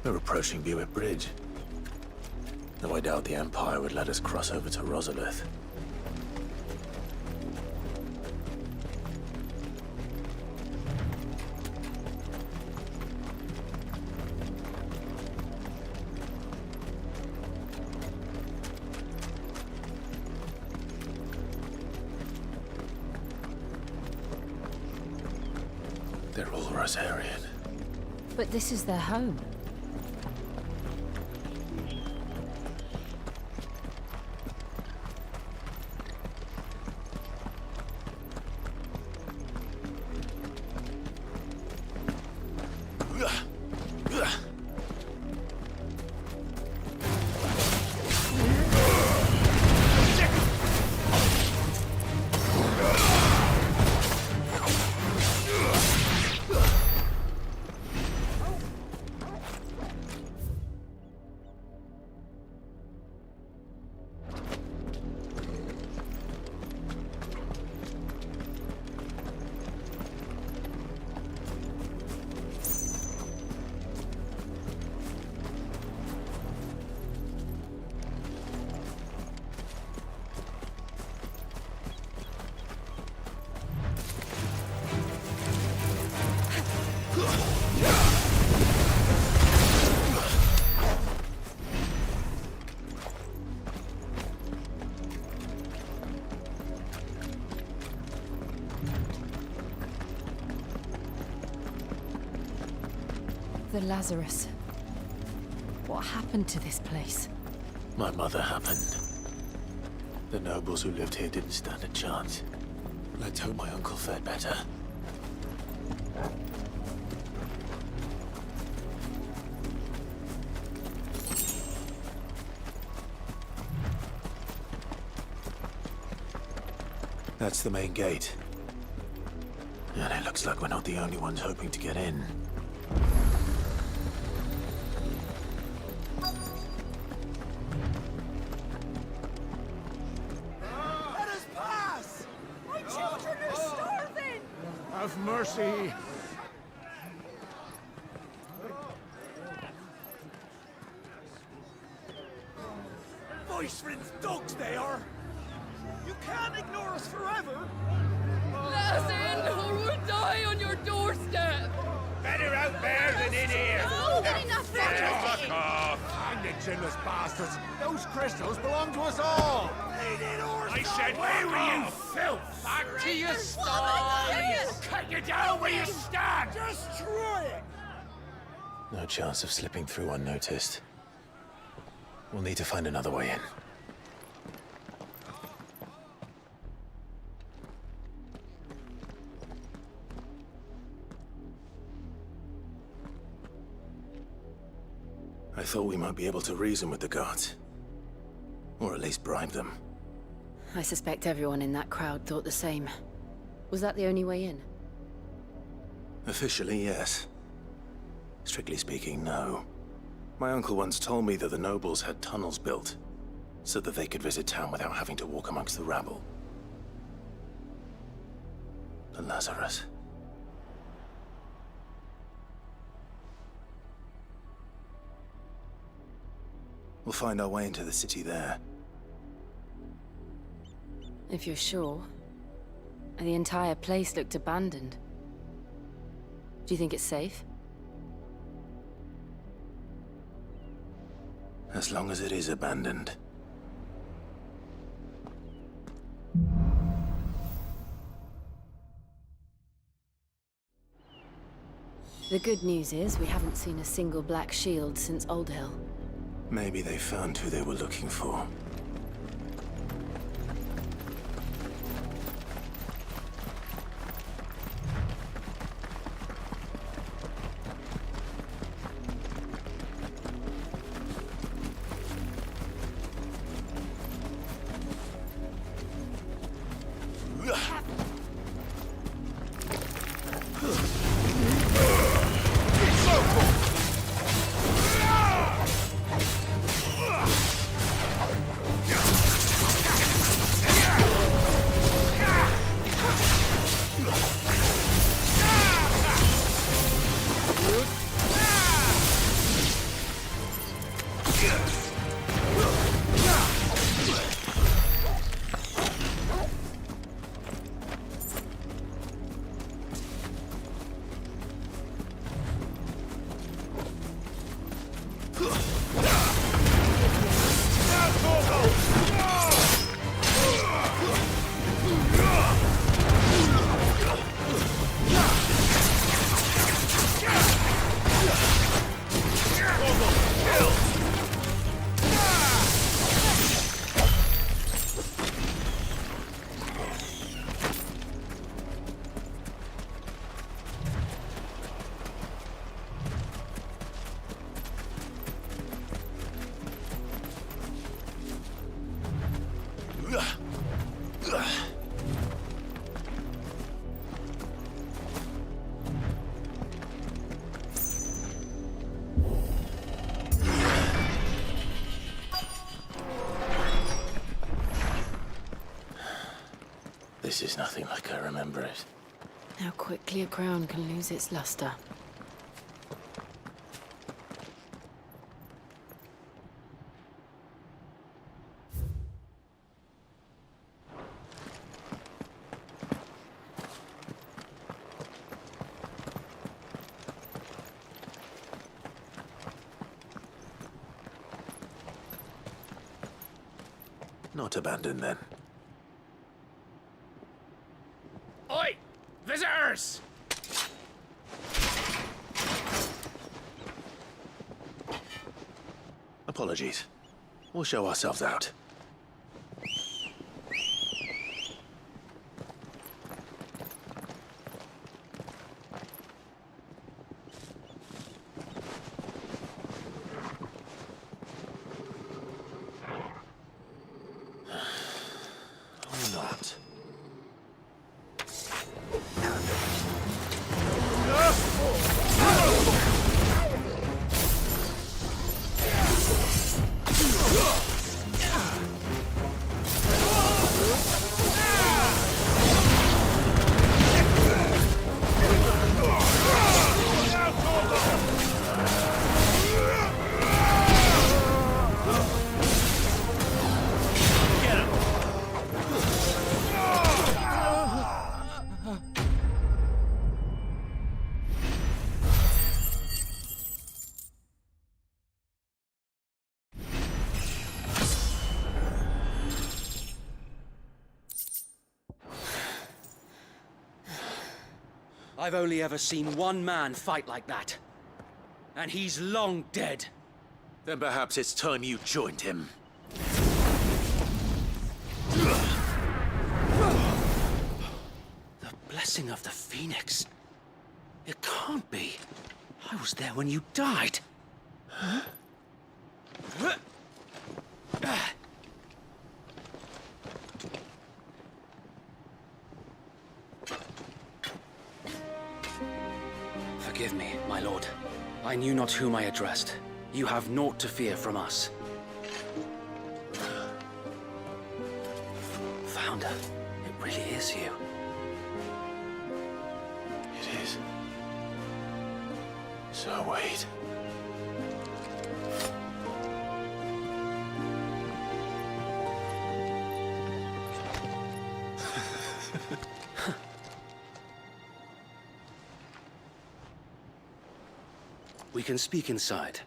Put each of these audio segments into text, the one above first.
We're approaching Buick Bridge. Though I doubt the Empire would let us cross over to Rosalith. They're all Rosarian. But this is their home. The Lazarus. What happened to this place? My mother happened. The nobles who lived here didn't stand a chance. Let's hope my uncle fared better. That's the main gate. And it looks like we're not the only ones hoping to get in. Let us pass! My children are starving! Have mercy! Voice-rinse dogs they are! You can't ignore us forever! Let us in, or we'll die on your doorstep! Better out there than in here! Oh, enough! Fuck off! Hang the chinless bastards! Those crystals belong to us all! I said, where were you, filth? Back to your sties! Cut you down where you stand! Destroy it! No chance of slipping through unnoticed. We'll need to find another way in. I thought we might be able to reason with the guards. Or at least bribe them. I suspect everyone in that crowd thought the same. Was that the only way in? Officially, yes. Strictly speaking, no. My uncle once told me that the nobles had tunnels built, so that they could visit town without having to walk amongst the rabble. The Lazarus. We'll find our way into the city there. If you're sure. The entire place looked abandoned. Do you think it's safe? As long as it is abandoned. The good news is we haven't seen a single black shield since Old Hill. Maybe they found who they were looking for. This is nothing like I remember it. How quickly a crown can lose its luster. Not abandoned, then. Oi! Visitors! Apologies. We'll show ourselves out. Or not. I've only ever seen one man fight like that. And he's long dead. Then perhaps it's time you joined him. The blessing of the Phoenix. It can't be. I was there when you died. Huh? Forgive me, my lord. I knew not whom I addressed. You have naught to fear from us. Founder, it really is you. It is. So wait. We can speak inside.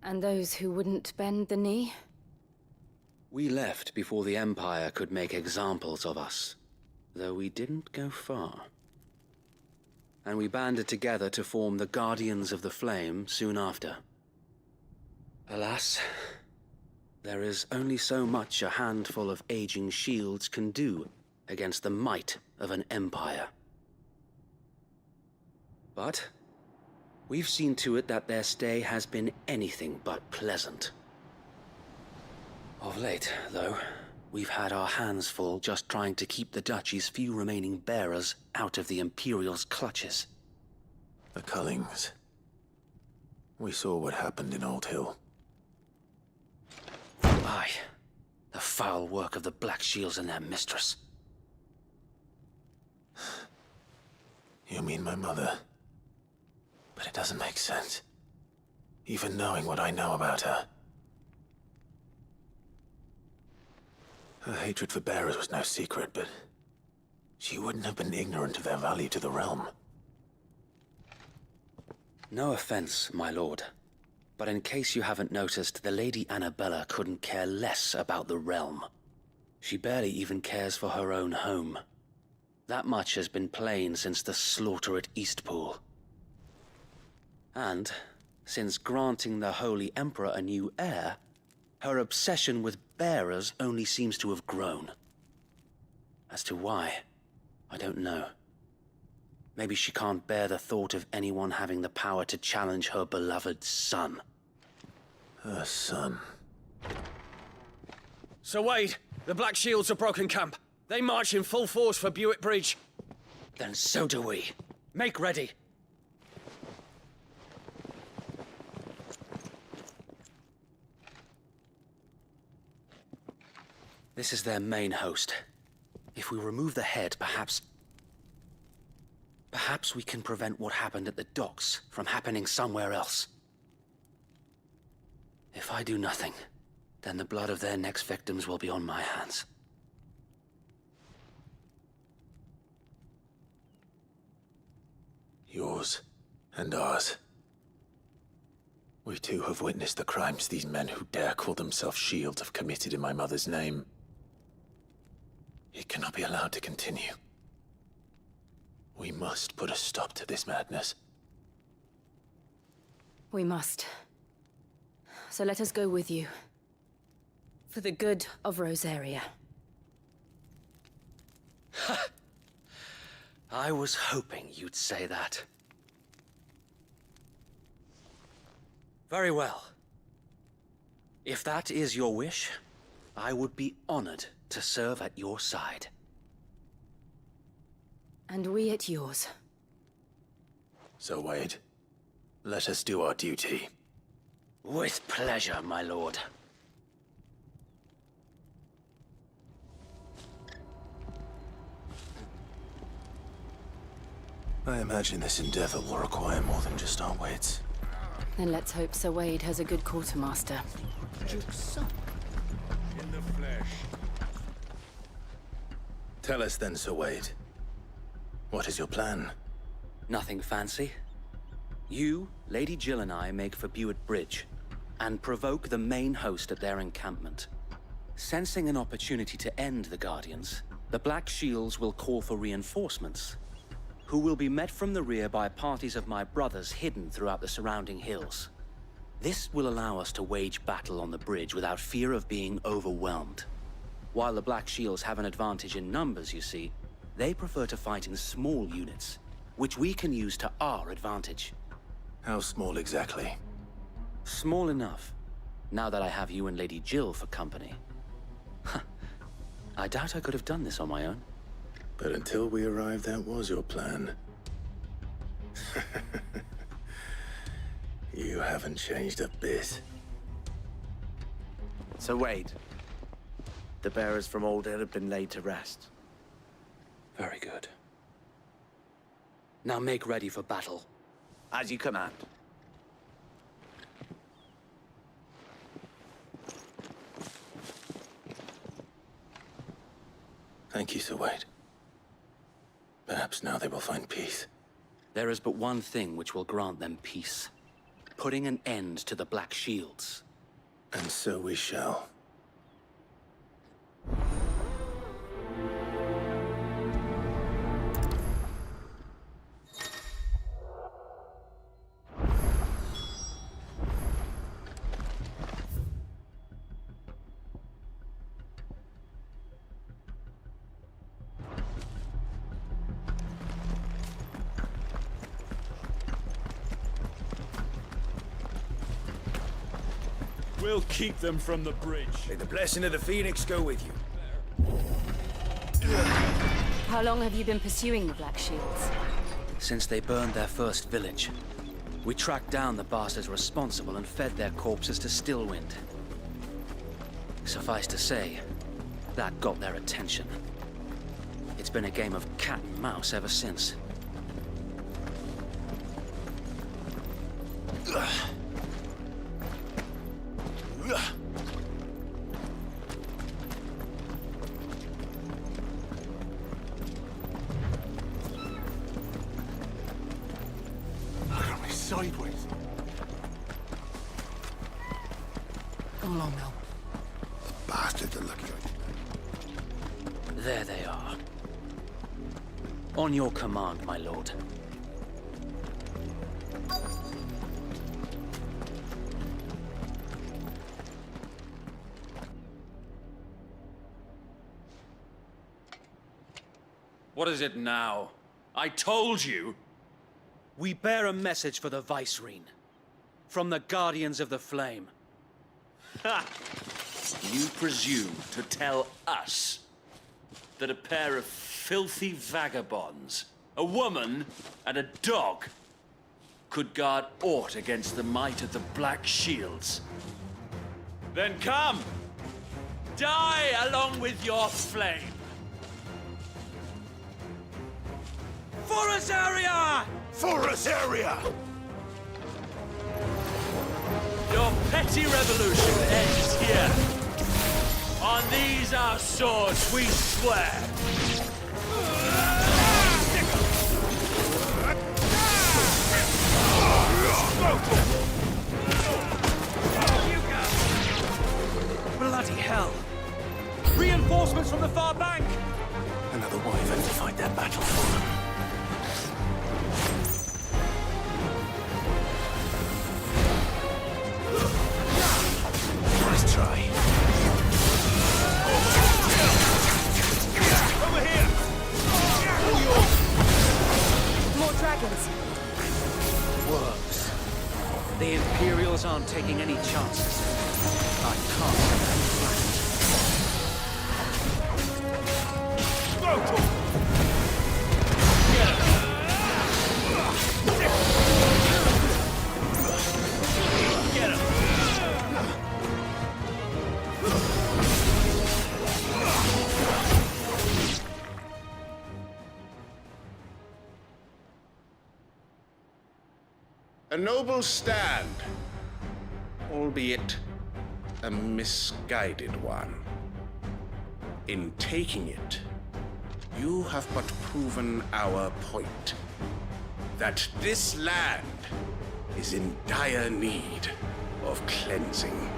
And those who wouldn't bend the knee? We left before the Empire could make examples of us, though we didn't go far. And we banded together to form the Guardians of the Flame soon after. Alas, there is only so much a handful of aging shields can do against the might of an empire. But we've seen to it that their stay has been anything but pleasant. Of late, though, we've had our hands full just trying to keep the Duchy's few remaining bearers out of the Imperial's clutches. The Cullings. We saw what happened in Old Hill. Aye. The foul work of the Black Shields and their mistress. You mean my mother? But it doesn't make sense. Even knowing what I know about her. Her hatred for bearers was no secret, but she wouldn't have been ignorant of their value to the realm. No offense, my lord. But in case you haven't noticed, the Lady Annabella couldn't care less about the realm. She barely even cares for her own home. That much has been plain since the slaughter at Eastpool. And, since granting the Holy Emperor a new heir, her obsession with bearers only seems to have grown. As to why, I don't know. Maybe she can't bear the thought of anyone having the power to challenge her beloved son. Her son. Sir Wade, the Black Shields have broken camp. They march in full force for Buick Bridge. Then so do we. Make ready. This is their main host. If we remove the head, perhaps we can prevent what happened at the docks from happening somewhere else. If I do nothing, then the blood of their next victims will be on my hands. Yours and ours. We too have witnessed the crimes these men who dare call themselves Shield have committed in my mother's name. It cannot be allowed to continue. We must put a stop to this madness. We must. So let us go with you. For the good of Rosaria. I was hoping you'd say that. Very well. If that is your wish, I would be honored to serve at your side. And we at yours. So, Wade, let us do our duty. With pleasure, my lord. I imagine this endeavor will require more than just our wits. Then let's hope Sir Wade has a good quartermaster. In the flesh. Tell us then, Sir Wade. What is your plan? Nothing fancy. You, Lady Jill and I make for Buick Bridge, and provoke the main host at their encampment. Sensing an opportunity to end the Guardians, the Black Shields will call for reinforcements, who will be met from the rear by parties of my brothers hidden throughout the surrounding hills. This will allow us to wage battle on the bridge without fear of being overwhelmed. While the Black Shields have an advantage in numbers, you see, they prefer to fight in small units, which we can use to our advantage. How small exactly? Small enough, now that I have you and Lady Jill for company. I doubt I could have done this on my own. But until we arrived, that was your plan. You haven't changed a bit. So Wade, the bearers from Oldhead have been laid to rest. Very good. Now make ready for battle. As you command. Thank you, Sir Wade. Perhaps now they will find peace. There is but one thing which will grant them peace. Putting an end to the Black Shields. And so we shall. We'll keep them from the bridge. May the blessing of the Phoenix go with you. How long have you been pursuing the Black Shields? Since they burned their first village, we tracked down the bastards responsible and fed their corpses to Stillwind. Suffice to say, that got their attention. It's been a game of cat and mouse ever since. Look at me sideways. Come along now. Bastards are lucky. There they are. On your command, my lord. What is it now? I told you! We bear a message for the Vicereine. From the Guardians of the Flame. Ha! You presume to tell us that a pair of filthy vagabonds, a woman and a dog, could guard aught against the might of the Black Shields? Then come! Die along with your flame! For us area! For us area! Your petty revolution ends here. On these our swords we swear. Bloody hell! Reinforcements from the far bank! Another wyvern to fight their battle for them. Nice try. Over here! All yours! More dragons. Works. The Imperials aren't taking any chances. I can't. A noble stand, albeit a misguided one. In taking it, you have but proven our point, that this land is in dire need of cleansing.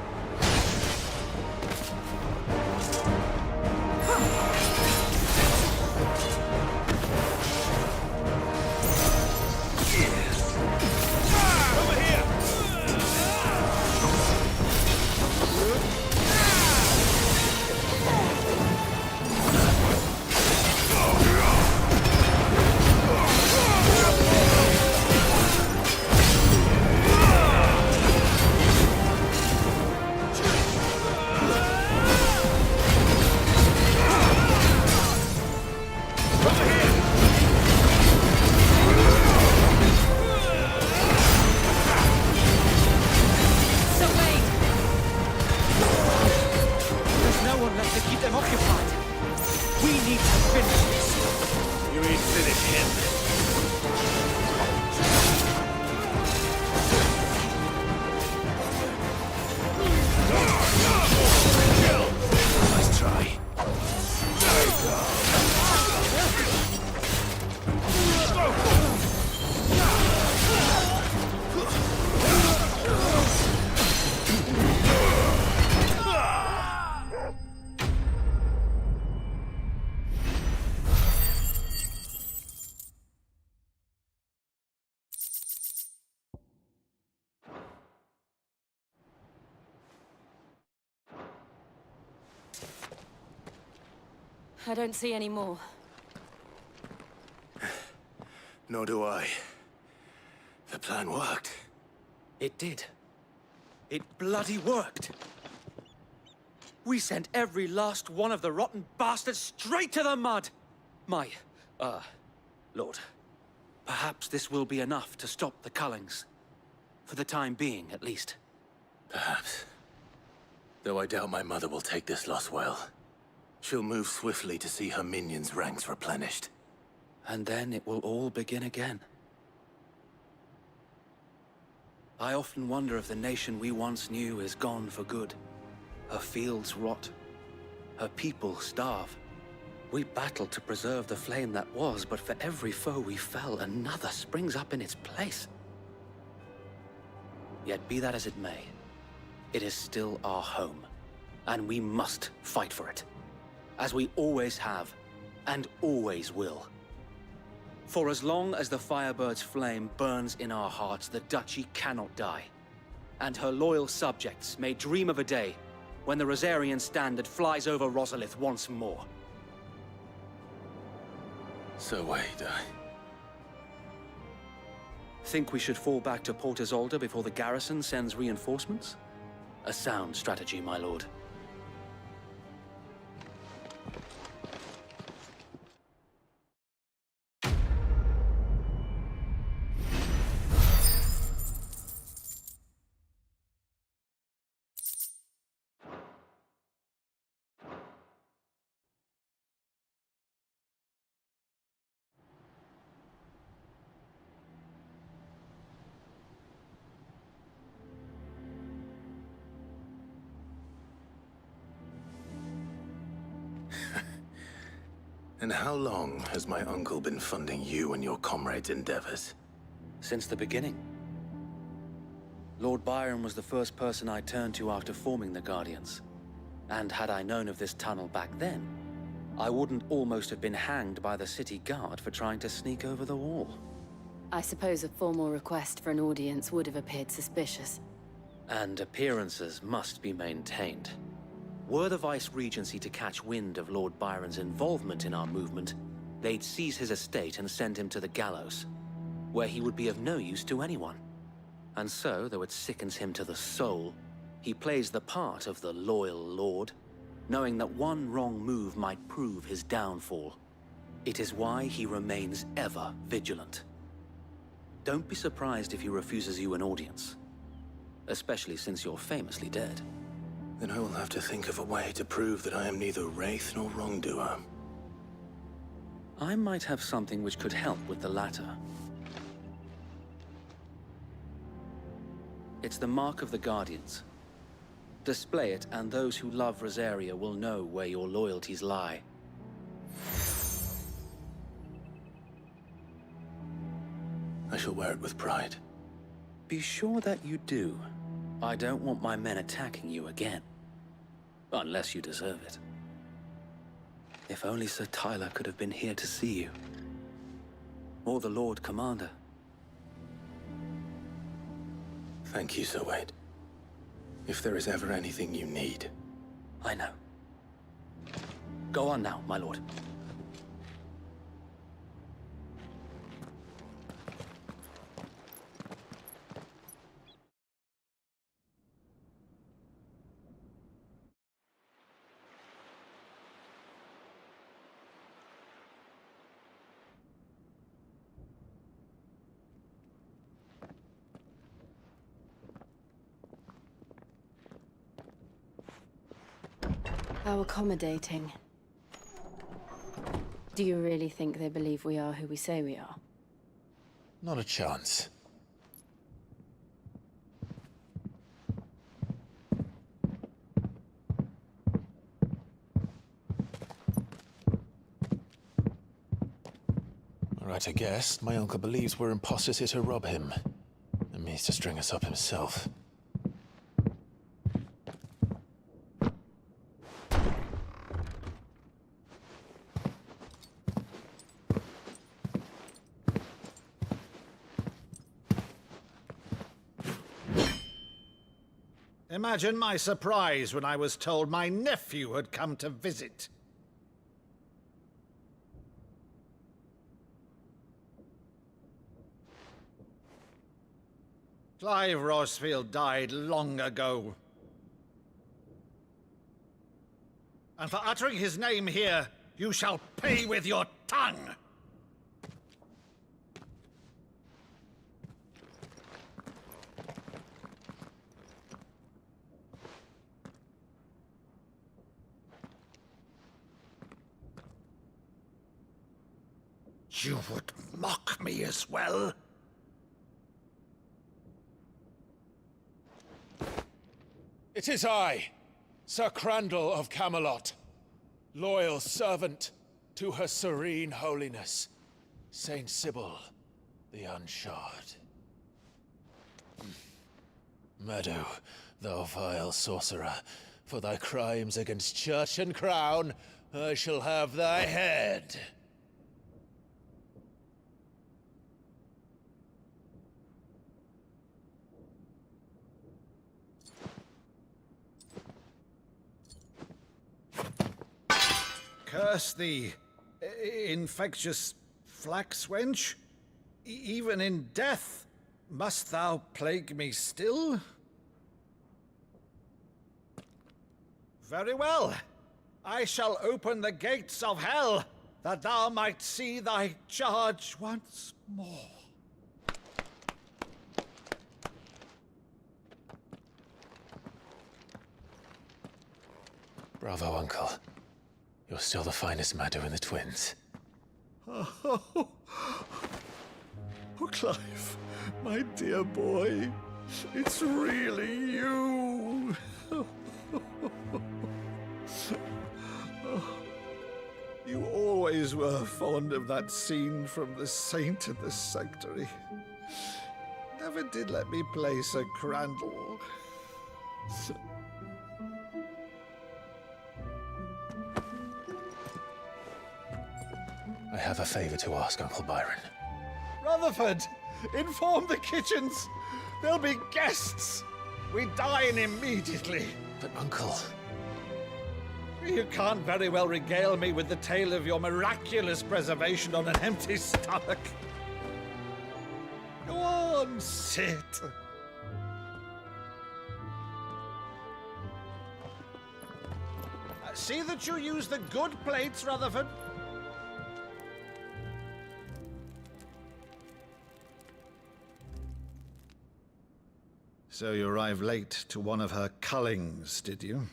I don't see any more. Nor do I. The plan worked. It did. It bloody worked. We sent every last one of the rotten bastards straight to the mud! My, Lord, perhaps this will be enough to stop the Cullings. For the time being, at least. Perhaps. Though I doubt my mother will take this loss well. She'll move swiftly to see her minions' ranks replenished. And then it will all begin again. I often wonder if the nation we once knew is gone for good. Her fields rot. Her people starve. We battled to preserve the flame that was, but for every foe we fell, another springs up in its place. Yet be that as it may, it is still our home, and we must fight for it. As we always have, and always will. For as long as the Firebird's flame burns in our hearts, the Duchy cannot die. And her loyal subjects may dream of a day when the Rosarian standard flies over Rosalith once more. So wait, Think we should fall back to Port Isolde before the garrison sends reinforcements? A sound strategy, my lord. And how long has my uncle been funding you and your comrades' endeavors? Since the beginning. Lord Byron was the first person I turned to after forming the Guardians. And had I known of this tunnel back then, I wouldn't almost have been hanged by the city guard for trying to sneak over the wall. I suppose a formal request for an audience would have appeared suspicious. And appearances must be maintained. Were the Vice-Regency to catch wind of Lord Byron's involvement in our movement, they'd seize his estate and send him to the gallows, where he would be of no use to anyone. And so, though it sickens him to the soul, he plays the part of the loyal lord, knowing that one wrong move might prove his downfall. It is why he remains ever vigilant. Don't be surprised if he refuses you an audience, especially since you're famously dead. Then I will have to think of a way to prove that I am neither wraith nor wrongdoer. I might have something which could help with the latter. It's the mark of the Guardians. Display it, and those who love Rosaria will know where your loyalties lie. I shall wear it with pride. Be sure that you do. I don't want my men attacking you again. Unless you deserve it. If only Sir Tyler could have been here to see you. Or the Lord Commander. Thank you, Sir Wade. If there is ever anything you need. I know. Go on now, my lord. How accommodating. Do you really think they believe we are who we say we are? Not a chance. Right, I guess. My uncle believes we're imposters here to rob him. And means to string us up himself. Imagine my surprise when I was told my nephew had come to visit. Clive Rosfield died long ago. And for uttering his name here, you shall pay with your tongue! You would mock me as well? It is I, Sir Crandall of Camelot, loyal servant to Her Serene Holiness, Saint Sybil the Unshod. Meadow, thou vile sorcerer, for thy crimes against church and crown, I shall have thy head. Curse thee, infectious flax wench. Even in death, must thou plague me still? Very well. I shall open the gates of hell, that thou might see thy charge once more. Bravo, Uncle. You're still the finest Meadow in the twins. Oh, Clive, my dear boy, it's really you. You always always were fond of that scene from The Saint and the Sanctuary. Never did let me play Sir Crandall. I have a favor to ask, Uncle Byron. Rutherford, inform the kitchens. There'll be guests. We dine immediately. But, Uncle... You can't very well regale me with the tale of your miraculous preservation on an empty stomach. Go on, sit. See that you use the good plates, Rutherford. So you arrived late to one of her cullings, did you?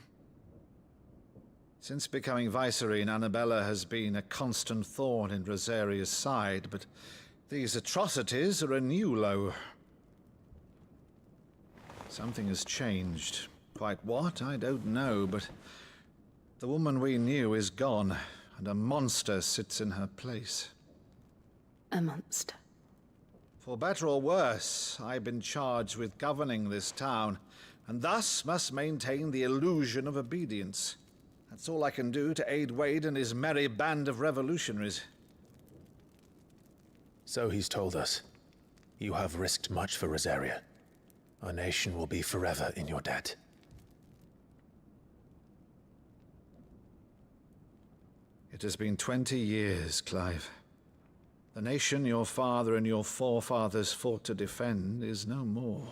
Since becoming Vicereine, Annabella has been a constant thorn in Rosaria's side, but these atrocities are a new low. Something has changed. Quite what, I don't know, but the woman we knew is gone, and a monster sits in her place. A monster. For better or worse, I've been charged with governing this town, and thus must maintain the illusion of obedience. That's all I can do to aid Wade and his merry band of revolutionaries. So he's told us. You have risked much for Rosaria. Our nation will be forever in your debt. It has been 20 years, Clive. The nation your father and your forefathers fought to defend is no more.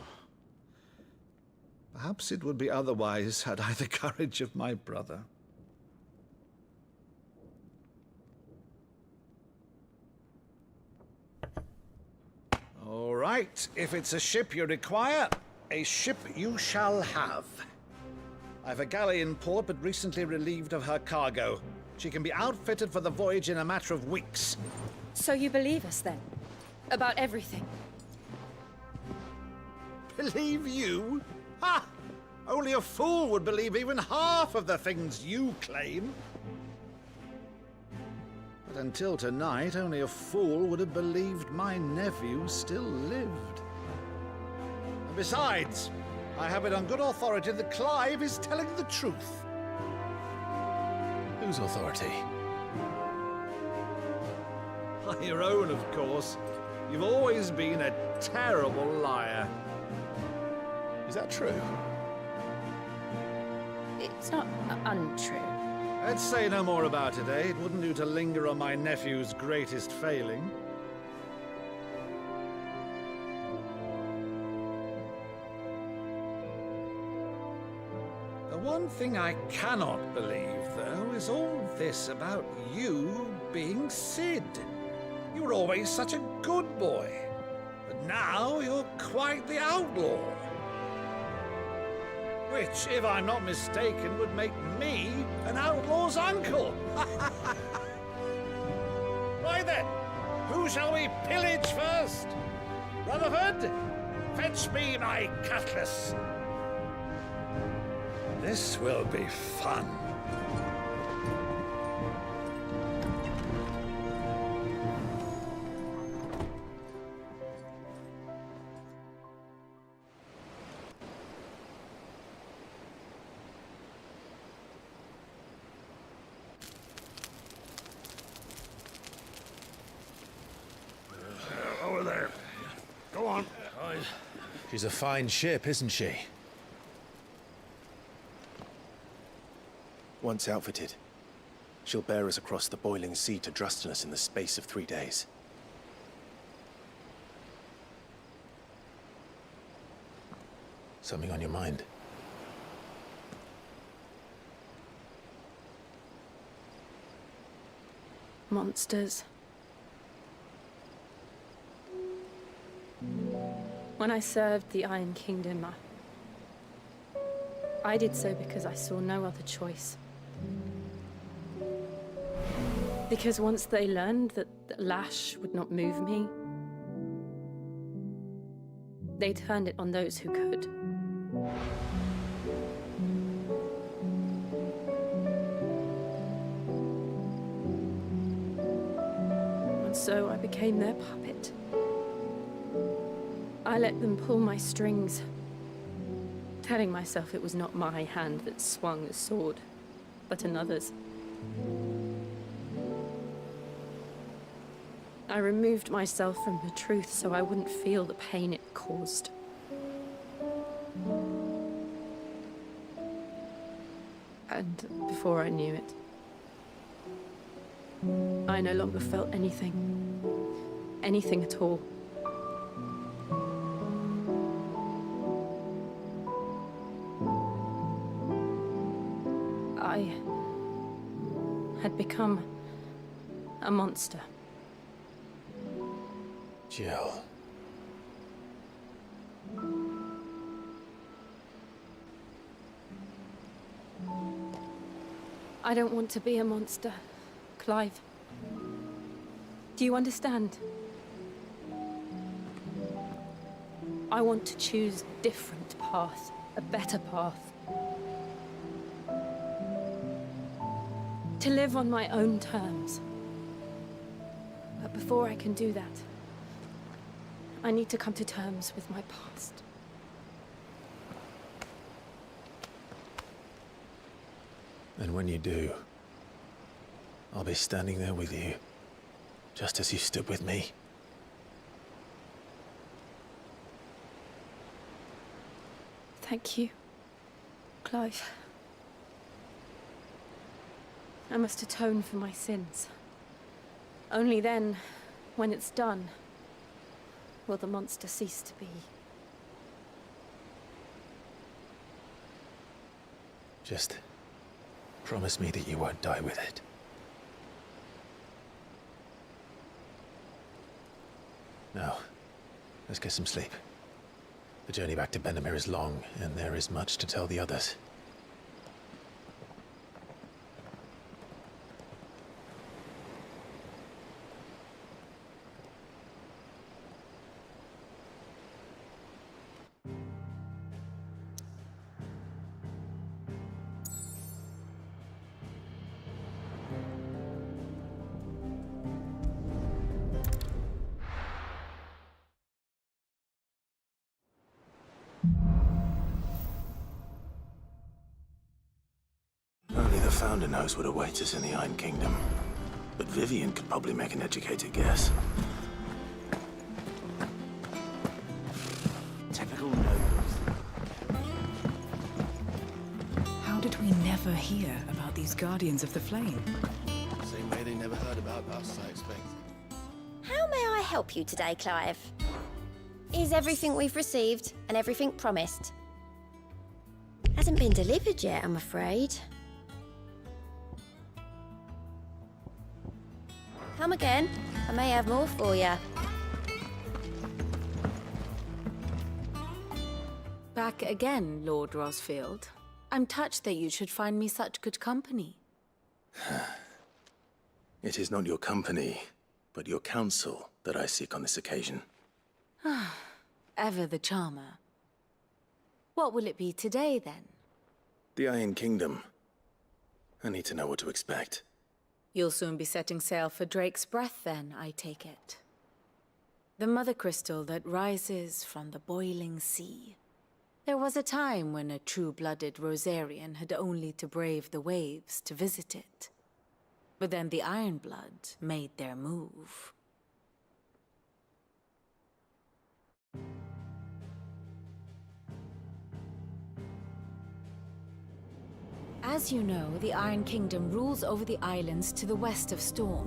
Perhaps it would be otherwise had I the courage of my brother. All right, if it's a ship you require, a ship you shall have. I've a galley in port, but recently relieved of her cargo. She can be outfitted for the voyage in a matter of weeks. So you believe us, then? About everything? Believe you? Ha! Only a fool would believe even half of the things you claim. But until tonight, only a fool would have believed my nephew still lived. And besides, I have it on good authority that Clive is telling the truth. Whose authority? Your own, of course. You've always been a terrible liar. Is that true? It's not untrue. Let's say no more about it, eh? It wouldn't do to linger on my nephew's greatest failing. The one thing I cannot believe, though, is all this about you being Sid. You were always such a good boy, but now you're quite the outlaw. Which, if I'm not mistaken, would make me an outlaw's uncle. Why then, who shall we pillage first? Rutherford, fetch me my cutlass. This will be fun. Over there. Go on. She's a fine ship, isn't she? Once outfitted, she'll bear us across the boiling sea to Drustinus in the space of 3 days. Something on your mind? Monsters. When I served the Iron Kingdom, I did so because I saw no other choice. Because once they learned that the lash would not move me, they turned it on those who could. so I became their puppet. I let them pull my strings, telling myself it was not my hand that swung the sword, but another's. I removed myself from the truth so I wouldn't feel the pain it caused. And before I knew it, I no longer felt anything. Anything at all. I had become a monster. Jill. I don't want to be a monster, Clive. Do you understand? I want to choose a different path, a better path. To live on my own terms. But before I can do that, I need to come to terms with my past. And when you do, I'll be standing there with you, just as you stood with me. Thank you, Clive. I must atone for my sins. Only then, when it's done, will the monster cease to be. Just promise me that you won't die with it. Now, let's get some sleep. The journey back to Benamir is long, and there is much to tell the others. Only the Founder knows what awaits us in the Iron Kingdom. But Vivian could probably make an educated guess. Typical nobles. How did we never hear about these Guardians of the Flame? Same way they never heard about us, I expect. How may I help you today, Clive? Is everything we've received and everything promised? Hasn't been delivered yet, I'm afraid. Come again. I may have more for you. Back again, Lord Rosfield. I'm touched that you should find me such good company. It is not your company, but your counsel that I seek on this occasion. Ever the charmer. What will it be today, then? The Iron Kingdom. I need to know what to expect. You'll soon be setting sail for Drake's Breath, then, I take it. The mother crystal that rises from the boiling sea. There was a time when a true-blooded Rosarian had only to brave the waves to visit it. But then the Ironblood made their move. As you know, the Iron Kingdom rules over the islands to the west of Storm.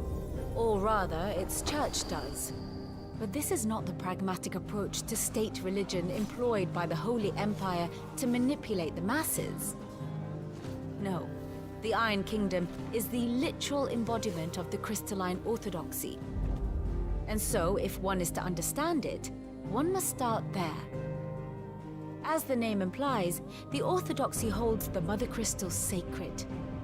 Or rather, its church does. But this is not the pragmatic approach to state religion employed by the Holy Empire to manipulate the masses. No, the Iron Kingdom is the literal embodiment of the crystalline orthodoxy. And so, if one is to understand it, one must start there. As the name implies, the Orthodoxy holds the Mother Crystals sacred,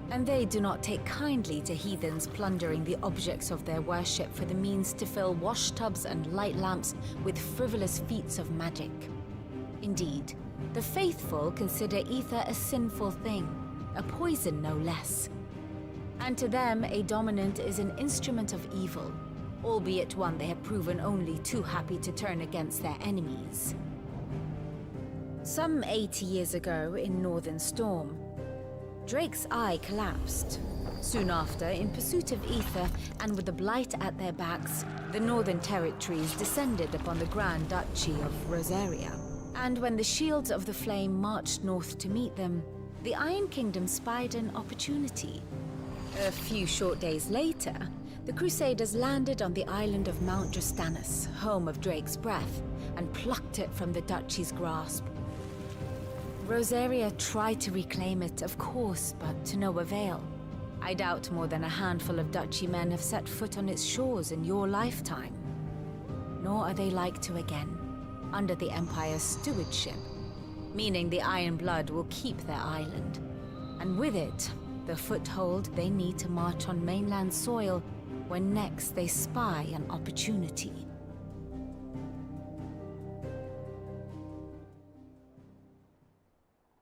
and they do not take kindly to heathens plundering the objects of their worship for the means to fill washtubs and light lamps with frivolous feats of magic. Indeed, the faithful consider ether a sinful thing, a poison no less. And to them, a dominant is an instrument of evil, albeit one they have proven only too happy to turn against their enemies. Some 80 years ago in Northern Storm, Drake's eye collapsed. Soon after, in pursuit of ether and with the Blight at their backs, the Northern Territories descended upon the Grand Duchy of Rosaria. And when the Shields of the Flame marched north to meet them, the Iron Kingdom spied an opportunity. A few short days later, the Crusaders landed on the island of Mount Justanus, home of Drake's breath, and plucked it from the Duchy's grasp. Rosaria tried to reclaim it, of course, but to no avail. I doubt more than a handful of Duchy men have set foot on its shores in your lifetime. Nor are they like to again, under the Empire's stewardship, meaning the Iron Blood will keep their island. And with it, the foothold they need to march on mainland soil when next they spy an opportunity.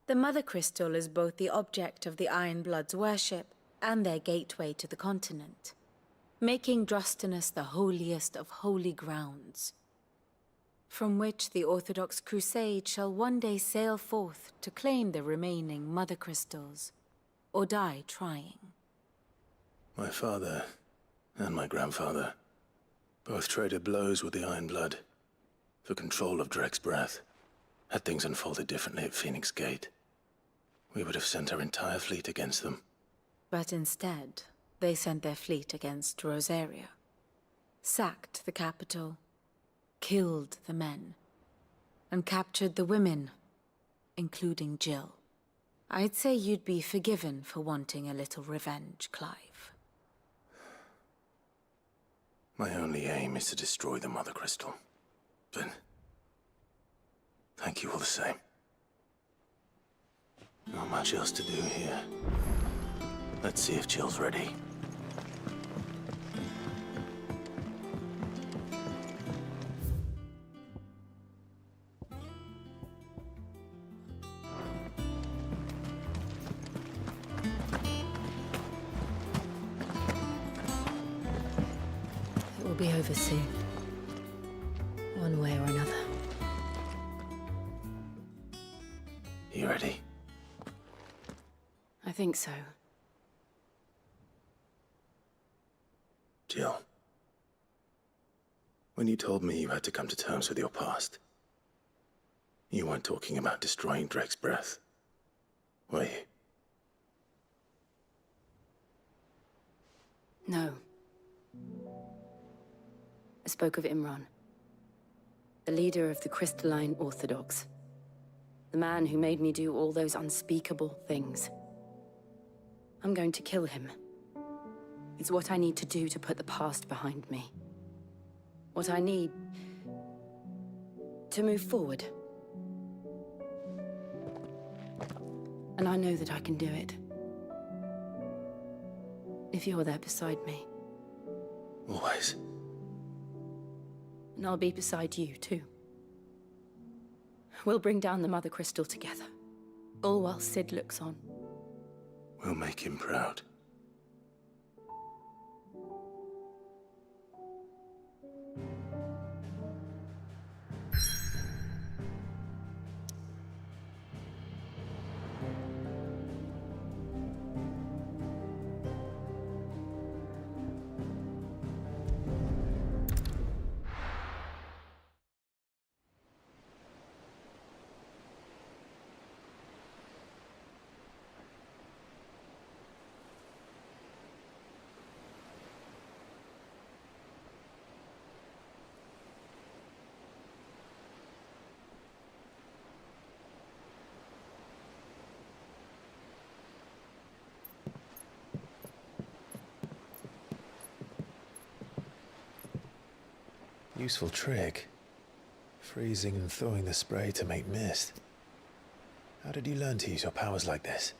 The Mother Crystal is both the object of the Iron Blood's worship and their gateway to the continent, making Drostanus the holiest of holy grounds, from which the Orthodox Crusade shall one day sail forth to claim the remaining Mother Crystals, or die trying. My father and my grandfather both traded blows with the Iron Blood for control of Drake's breath. Had things unfolded differently at Phoenix Gate, we would have sent our entire fleet against them. But instead, they sent their fleet against Rosaria, sacked the capital, killed the men, and captured the women, including Jill. I'd say you'd be forgiven for wanting a little revenge, Clive. My only aim is to destroy the Mother Crystal. But thank you all the same. Not much else to do here. Let's see if Jill's ready. It will be over soon. One way or another. You ready? I think so. Jill. When you told me you had to come to terms with your past, you weren't talking about destroying Drake's breath, were you? No. I spoke of Imran, the leader of the Crystalline Orthodox. The man who made me do all those unspeakable things. I'm going to kill him. It's what I need to do to put the past behind me. What I need to move forward. And I know that I can do it. If you're there beside me. Always. And I'll be beside you, too. We'll bring down the Mother Crystal together. All while Sid looks on. We'll make him proud. Useful trick. Freezing and thawing the spray to make mist. How did you learn to use your powers like this?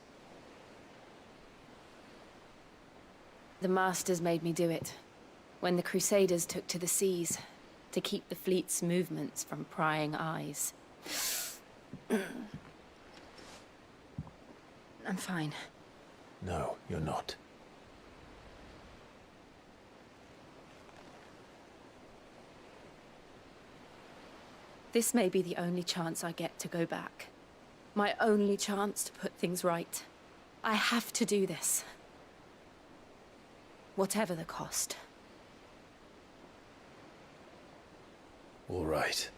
The Masters made me do it. When the Crusaders took to the seas, to keep the fleet's movements from prying eyes. I'm fine. No, you're not. This may be the only chance I get to go back. My only chance to put things right. I have to do this. Whatever the cost. All right.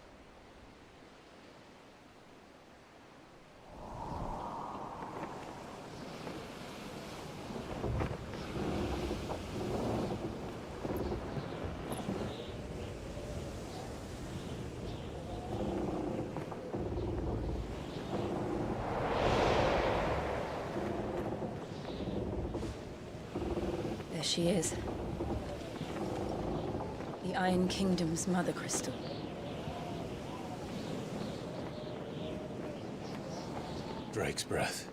There she is. The Iron Kingdom's mother crystal. Drake's breath.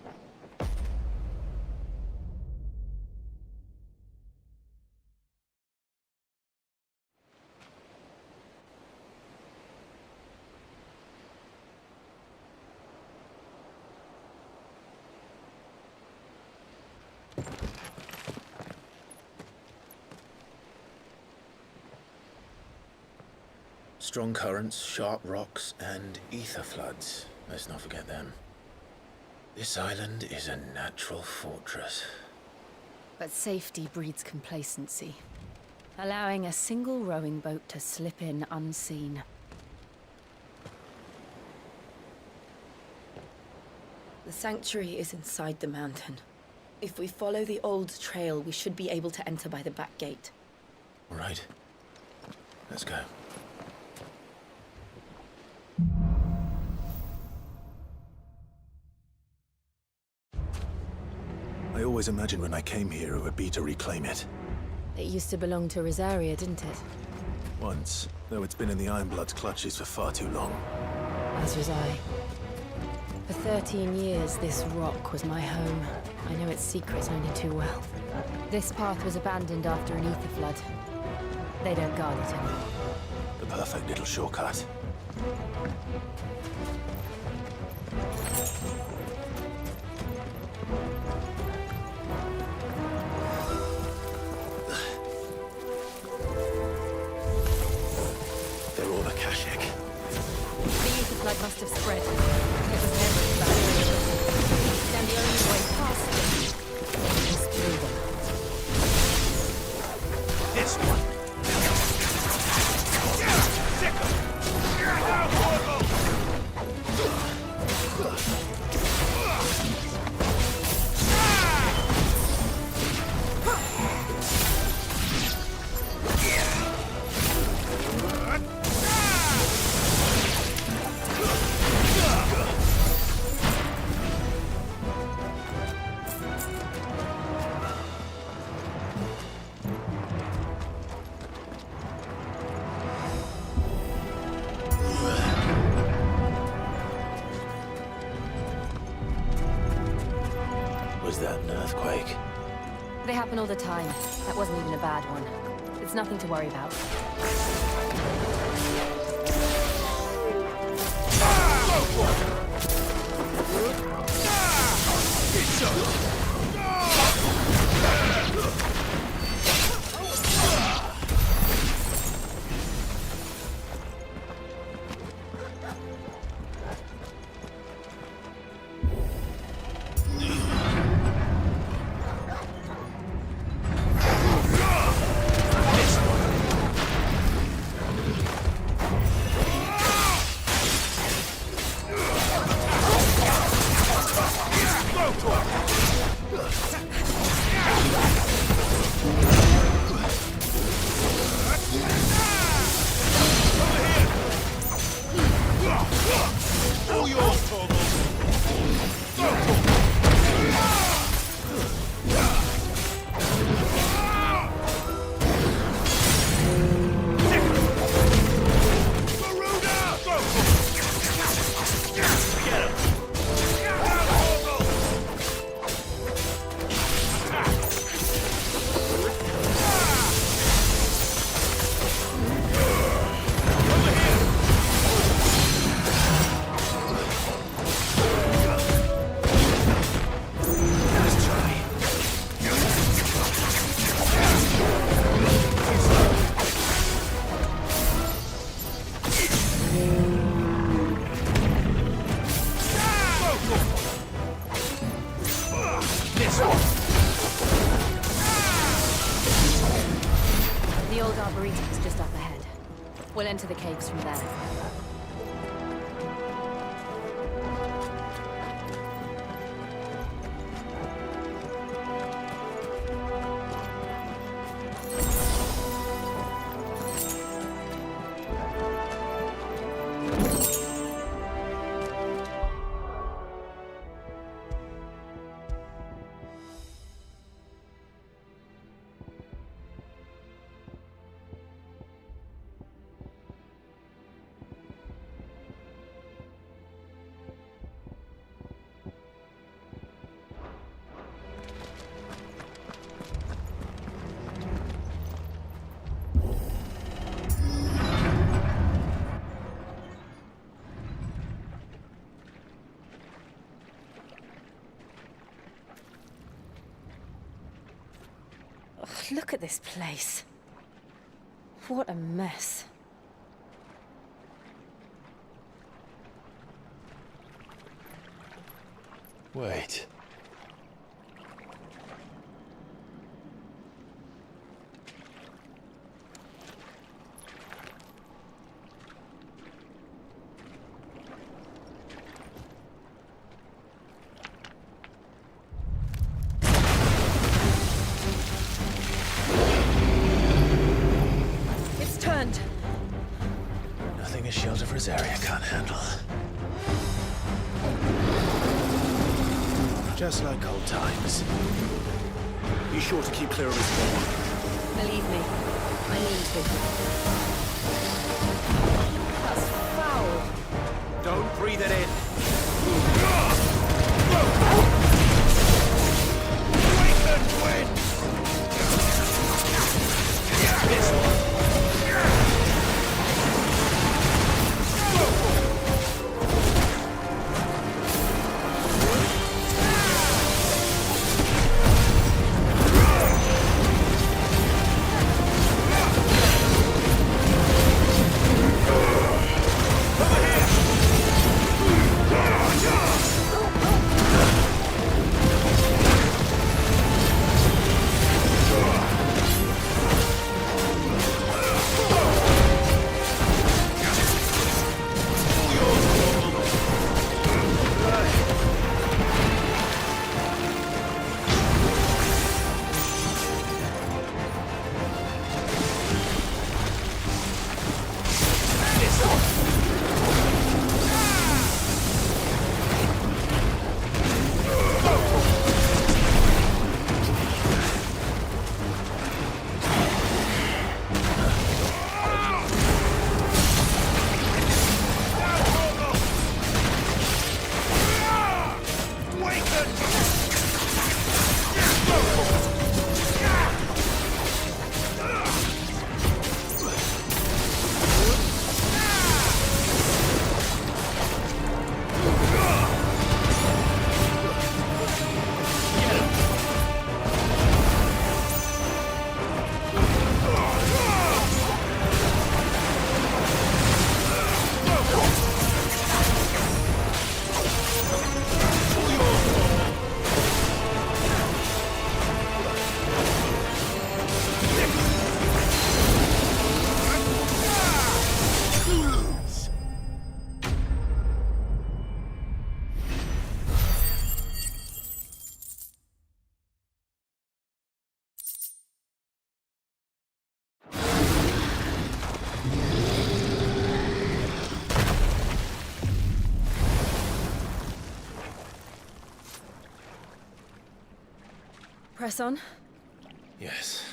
Strong currents, sharp rocks, and ether floods. Let's not forget them. This island is a natural fortress. But safety breeds complacency. Allowing a single rowing boat to slip in unseen. The sanctuary is inside the mountain. If we follow the old trail, we should be able to enter by the back gate. All right. Let's go. I always imagined when I came here it would be to reclaim it. It used to belong to Rosaria, didn't it? Once, though it's been in the Ironblood's clutches for far too long. As was I. For 13 years, this rock was my home. I know its secrets only too well. This path was abandoned after an ether flood. They don't guard it anymore. The perfect little shortcut. They're all Akashic. The ether flood must have spread. It was never evacuated. And the only way past it is through them. This one. Was that an earthquake? They happen all the time. That wasn't even a bad one. It's nothing to worry about. We'll enter the caves from there. Look at this place. What a mess. Wait. Nothing a shield of Rosaria can't handle. Just like old times. Be sure to keep clear of his wall. Believe me, I need to. That's foul. Don't breathe it in. Awaken, wind! Press on? Yes.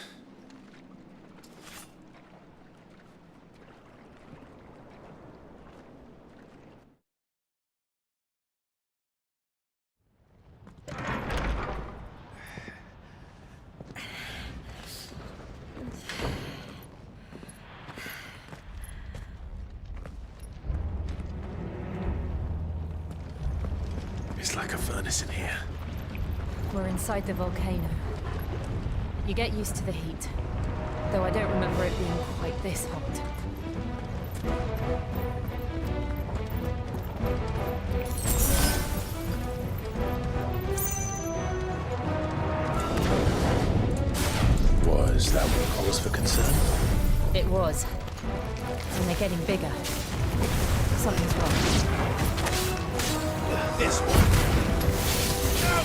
It's like a furnace in here. We're inside the volcano. You get used to the heat, though I don't remember it being quite this hot. Was that what cause for concern? It was. And they They're getting bigger. Something's wrong. This one. Now,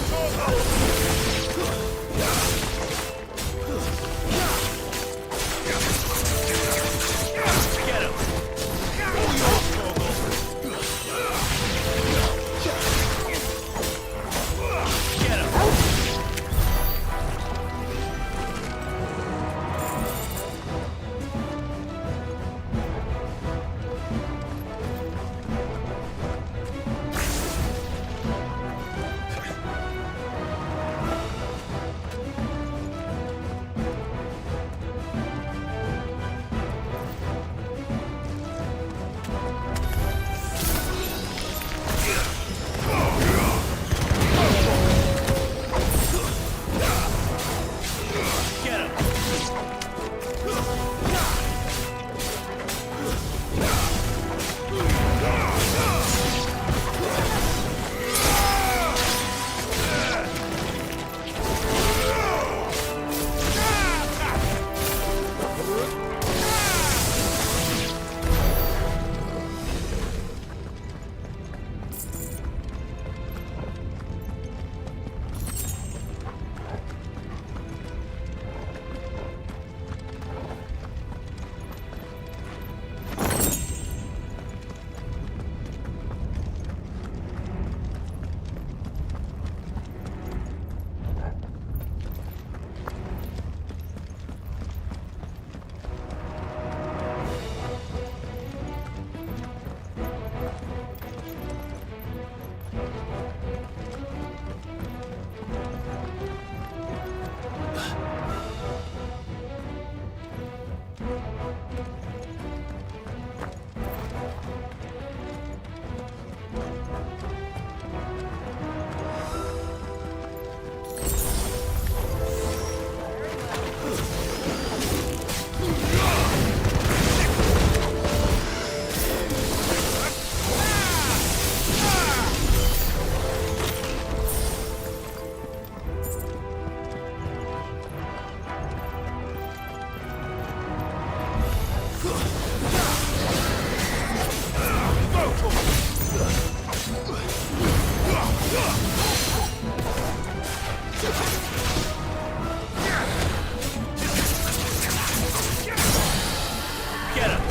get him!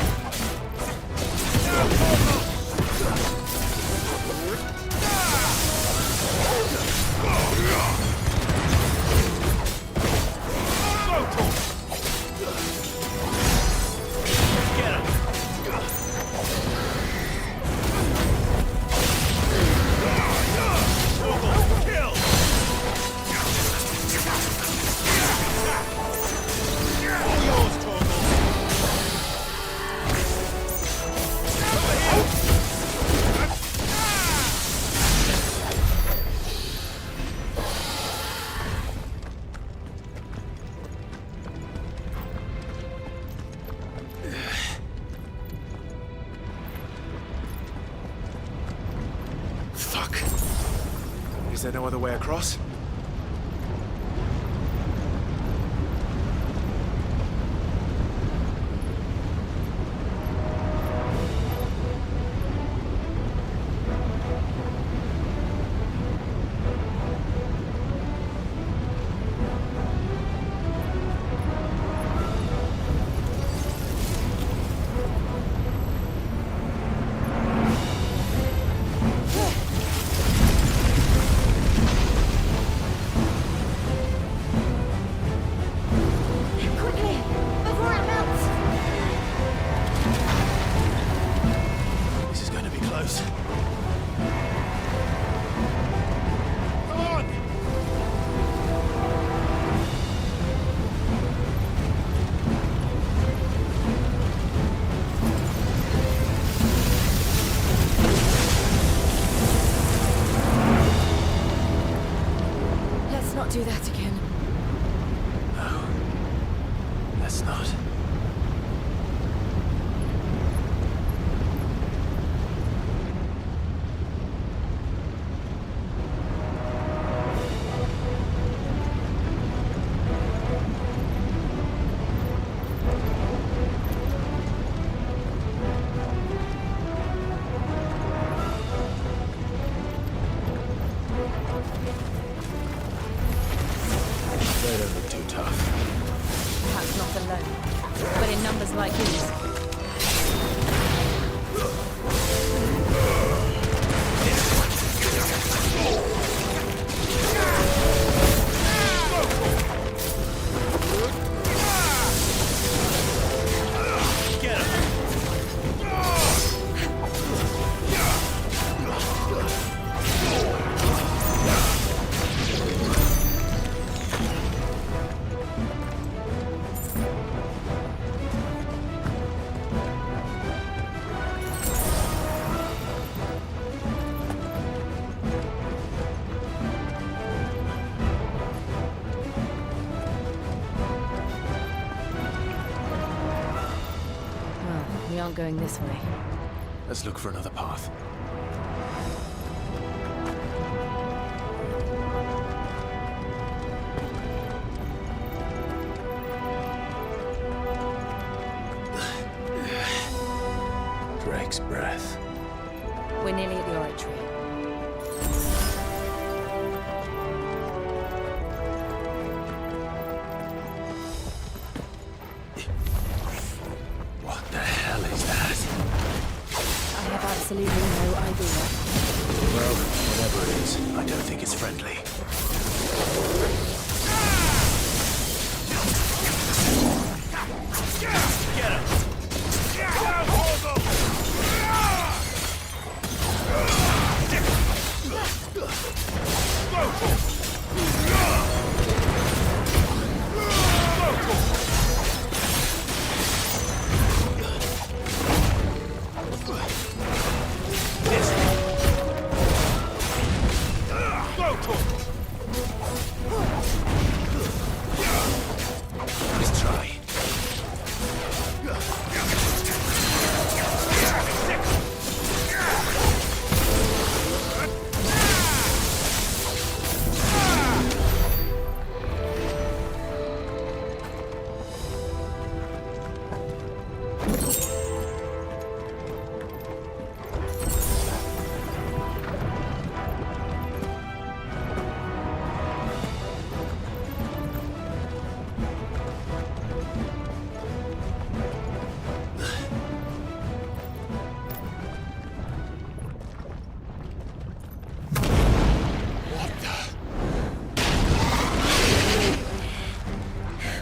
All yours, Torgal! Get him! Is there no other way across? Do that again. No. Let's not. not going this way. Let's look for another path. Drake's breath. We're nearly at the oratory. What the hell is that? I have absolutely no idea. Well, whatever it is, I don't think it's friendly. Get him! Let's try.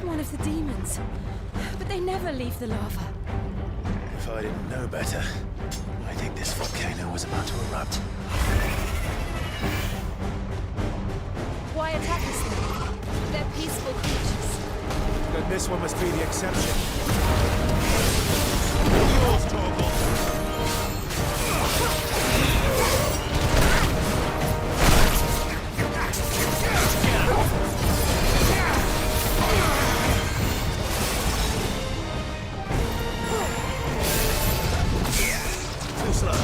One of the demons. But they never leave the lava. If I didn't know better, I think this volcano was about to erupt. Why attack us then? They're peaceful creatures. Then this one must be the exception. Yours, Torgal! Too slow.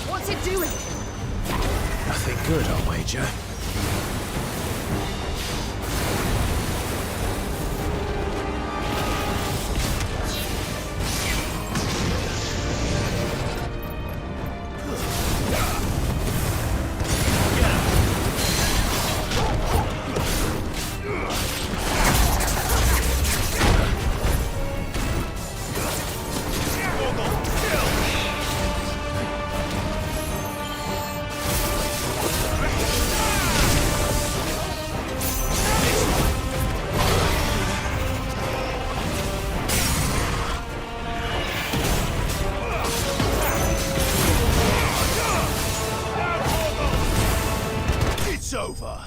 What's it doing? Nothing good, I'll wager. It's over!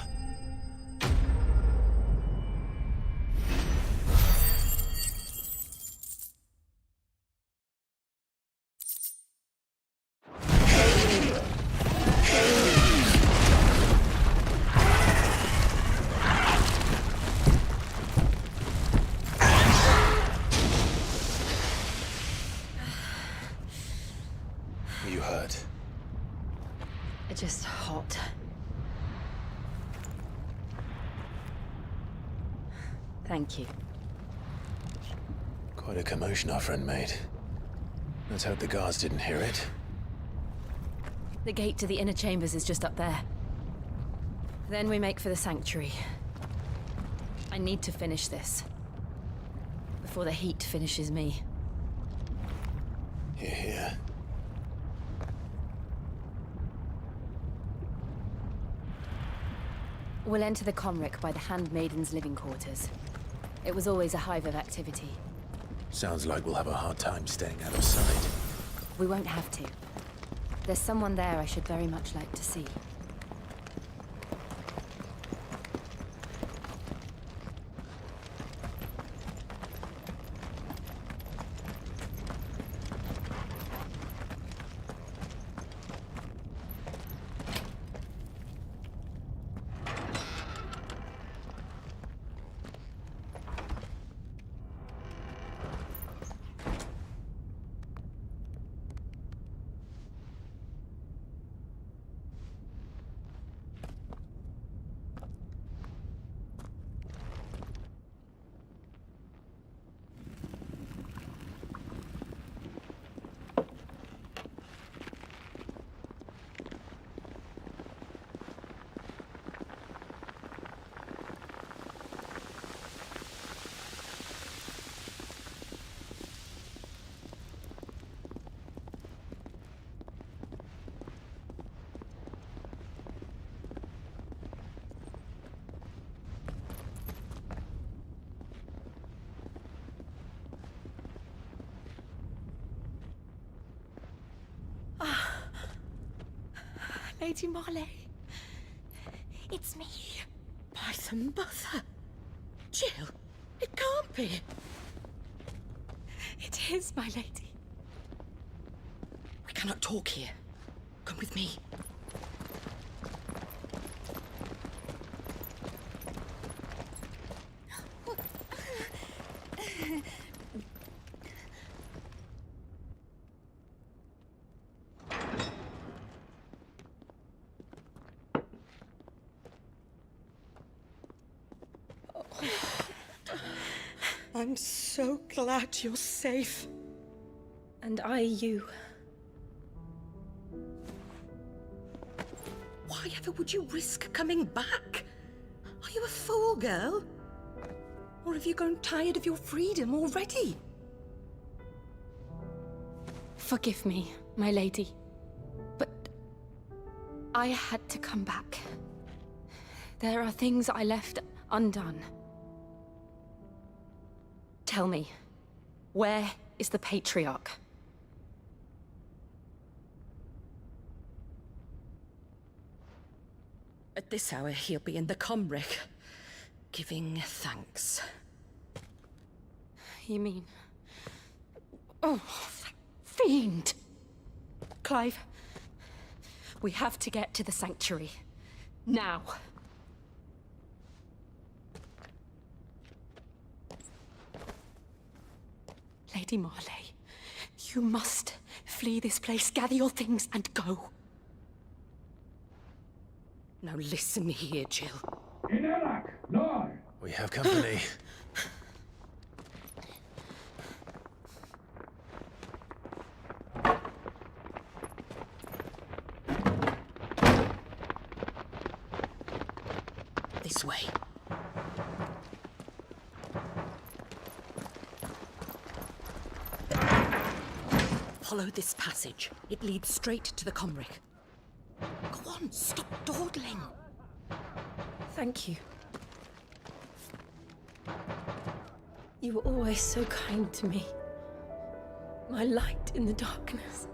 You hurt. Just hot. Thank you. Quite a commotion our friend made. Let's hope the guards didn't hear it. The gate to the inner chambers is just up there. Then we make for the sanctuary. I need to finish this. before the heat finishes me. Hear, hear. We'll enter the Comric by the Handmaiden's living quarters. It was always a hive of activity. Sounds like we'll have a hard time staying out of sight. We won't have to. There's someone there I should very much like to see. Lady Marley, it's me. By the mother. Jill, it can't be. It is, my lady. We cannot talk here. Come with me. I'm so glad you're safe. And I you. Why ever would you risk coming back? Are you a fool, girl? Or have you grown tired of your freedom already? Forgive me, my lady. But I had to come back. There are things I left undone. Tell me, where is the Patriarch? At this hour, he'll be in the Comric, giving thanks. You mean... Oh, that fiend! Clive, we have to get to the Sanctuary. Now. Lady Marley, you must flee this place, gather your things, and go. Now listen here, Jill. We have company. This way. Follow this passage. It leads straight to the Comric. Go on, stop dawdling. Thank you. You were always so kind to me. My light in the darkness.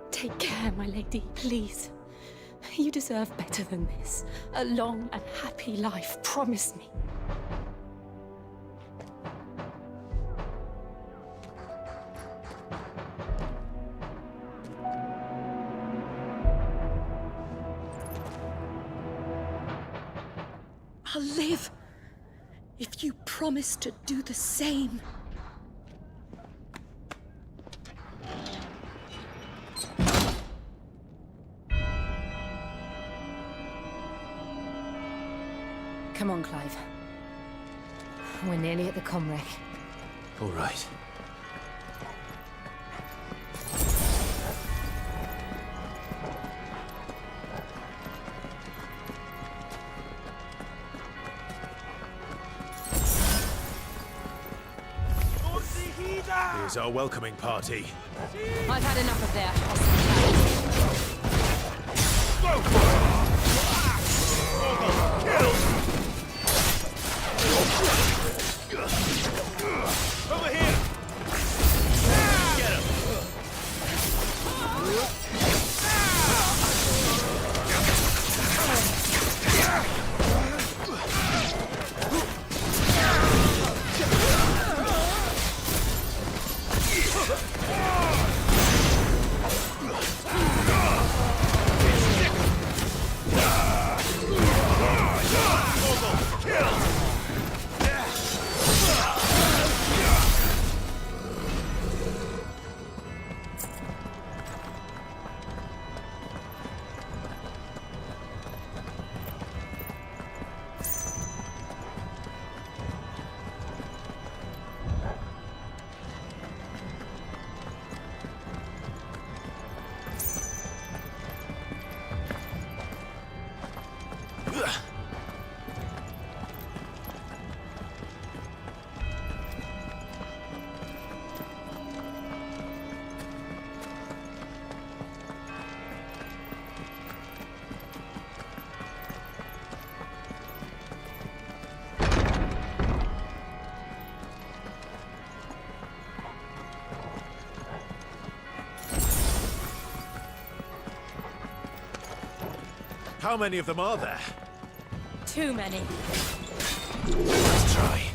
Take care, my lady, please. You deserve better than this. A long and happy life, promise me. I'll live if you promise to do the same. Come on, Clive. We're nearly at the Comric. All right. Here's our welcoming party. I've had enough of their hospitality. Over here! Get him! How many of them are there? Too many. Let's try.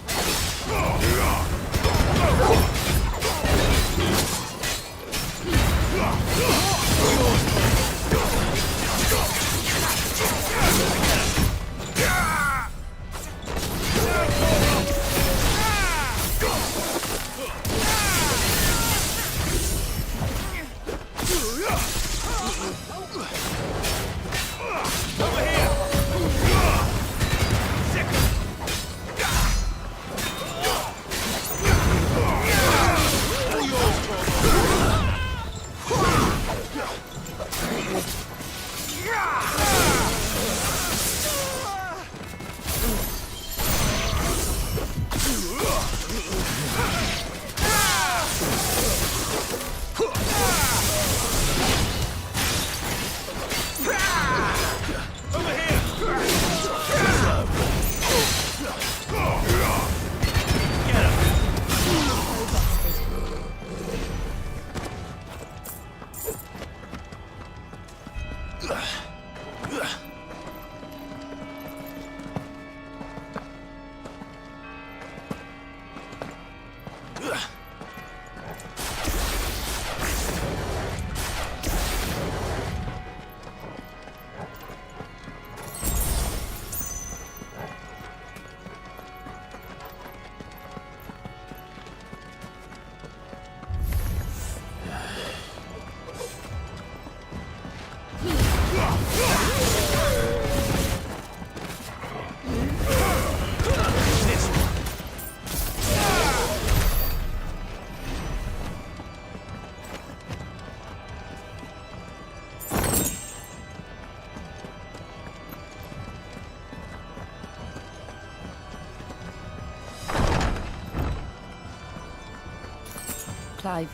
Clive,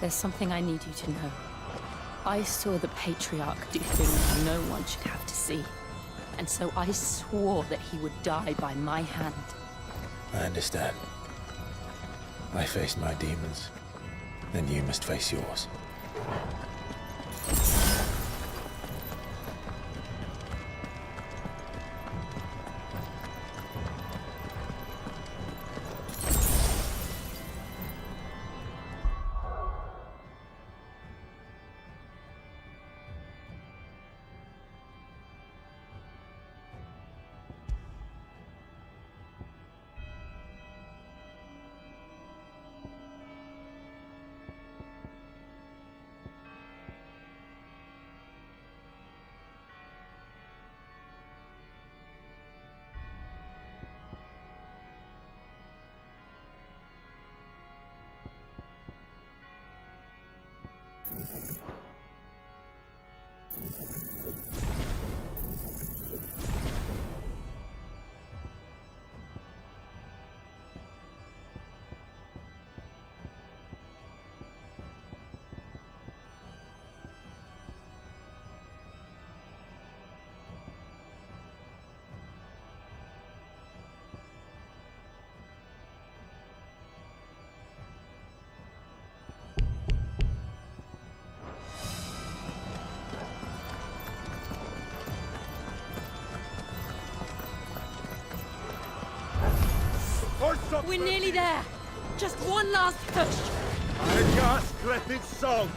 there's something I need you to know. I saw the Patriarch do things no one should have to see. And so I swore that he would die by my hand. I understand. I faced my demons. Then you must face yours. We're nearly there. Just one last push. I can't scrap its song.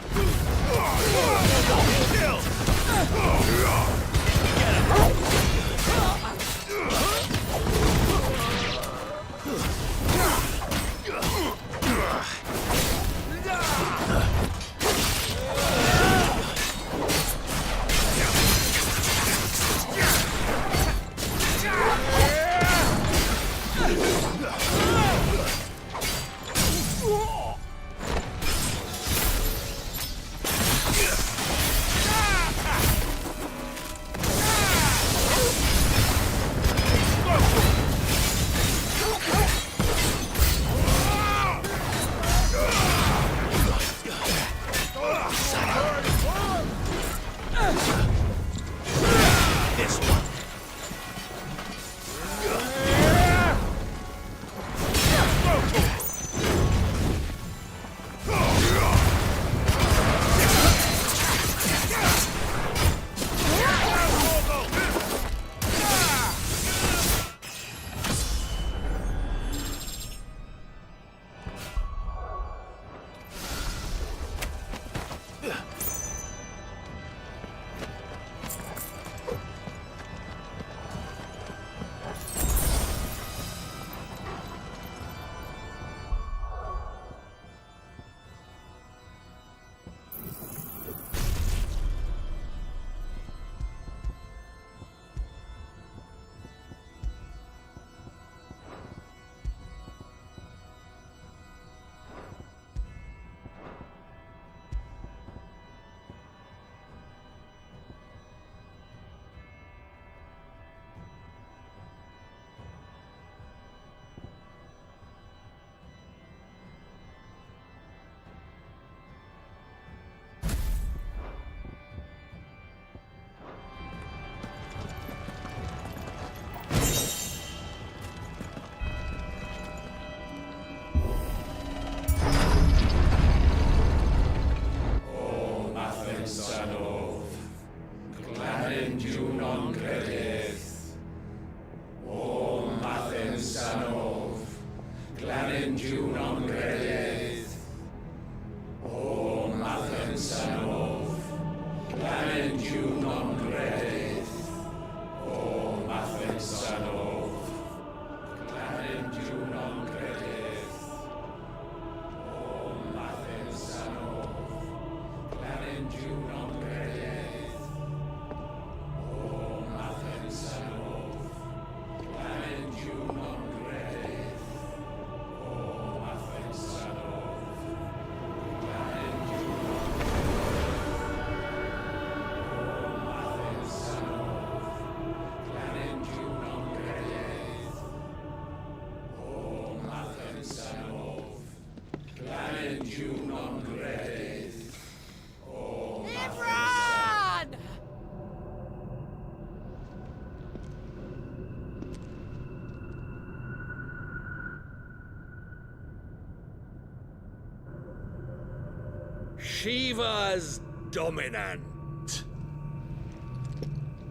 Shiva's dominant.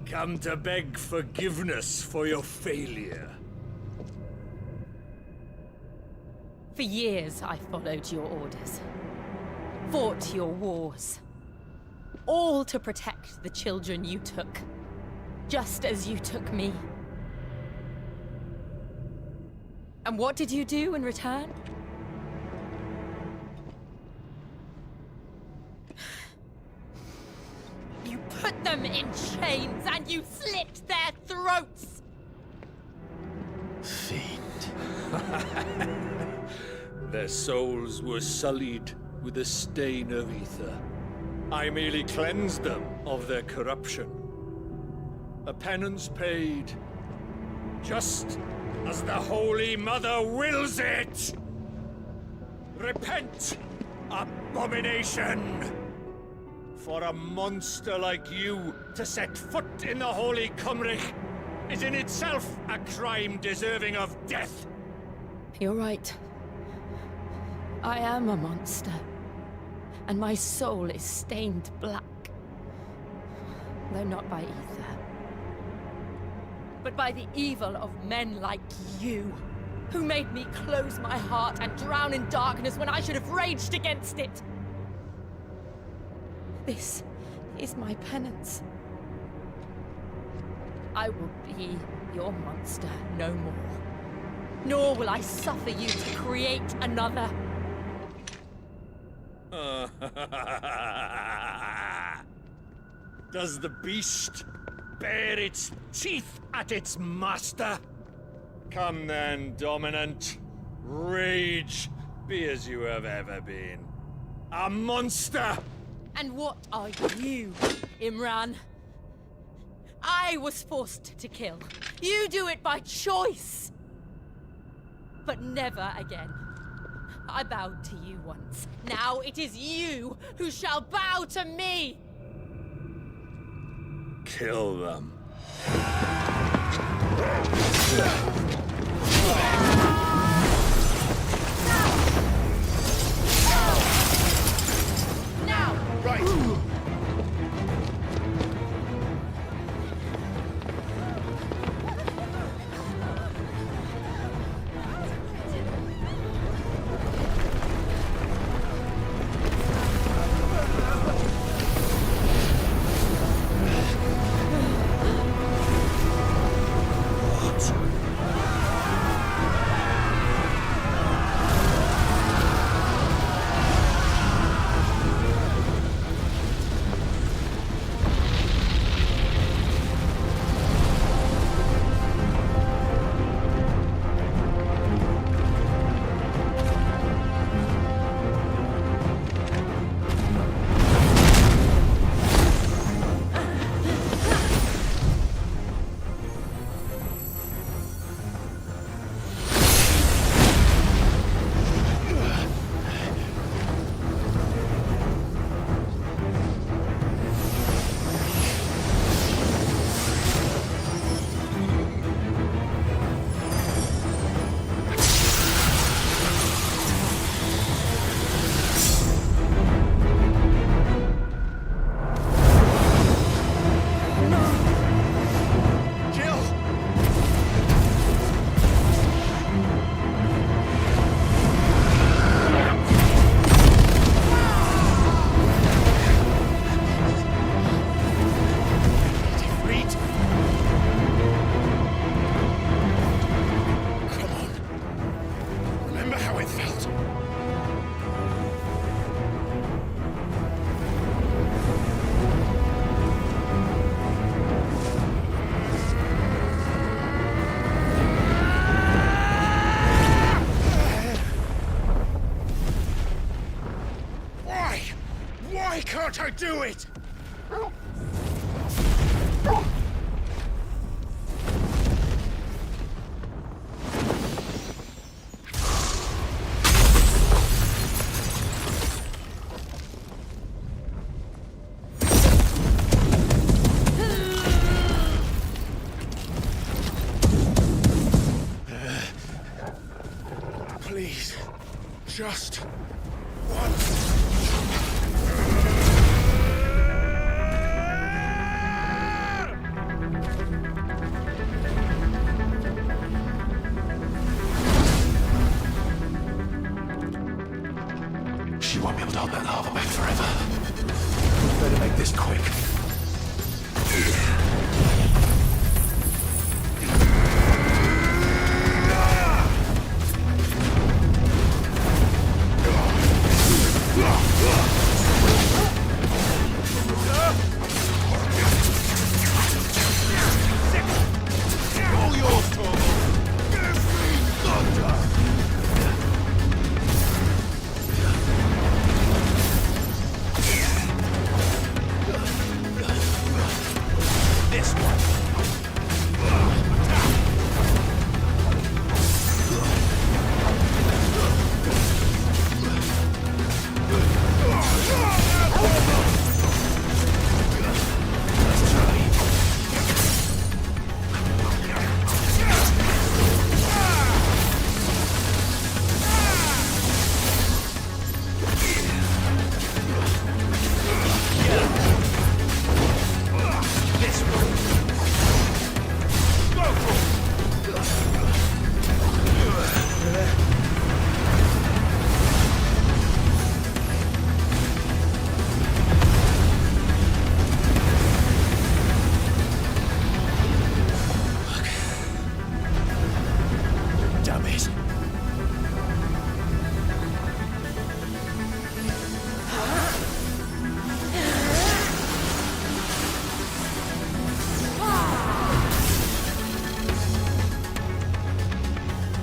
Come to beg forgiveness for your failure. For years, I followed your orders. Fought your wars. All to protect the children you took. Just as you took me. And what did you do in return? You put them in chains and you slit their throats! Fiend. Their souls were sullied with a stain of ether. I merely cleansed them of their corruption. A penance paid, just as the Holy Mother wills it! Repent, abomination! For a monster like you to set foot in the Holy Cymric is in itself a crime deserving of death. You're right. I am a monster. And my soul is stained black. Though not by ether. But by the evil of men like you. Who made me close my heart and drown in darkness when I should have raged against it. This is my penance. I will be your monster no more. Nor will I suffer you to create another. Does the beast bare its teeth at its master? Come then, Dominant. Rage, be as you have ever been. A monster! And what are you, Imran? I was forced to kill. You do it by choice. But never again. I bowed to you once. Now it is you who shall bow to me! Kill them. Now! Right! Can't I do it? Please, just once. She won't be able to hold that lava back forever. Better make this quick.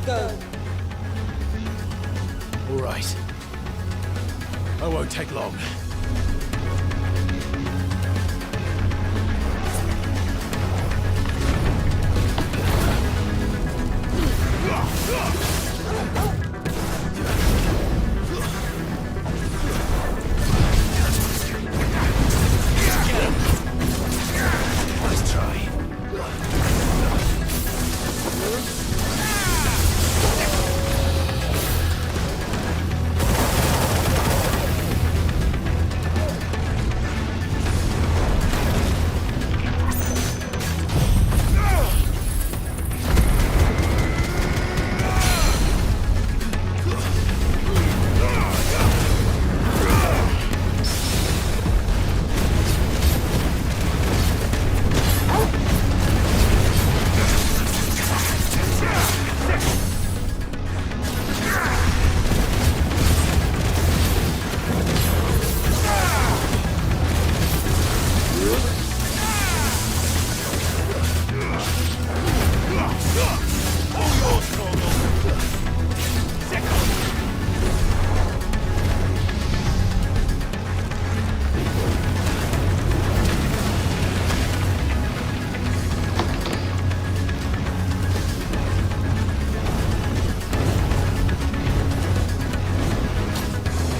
Go. All right. I won't take long.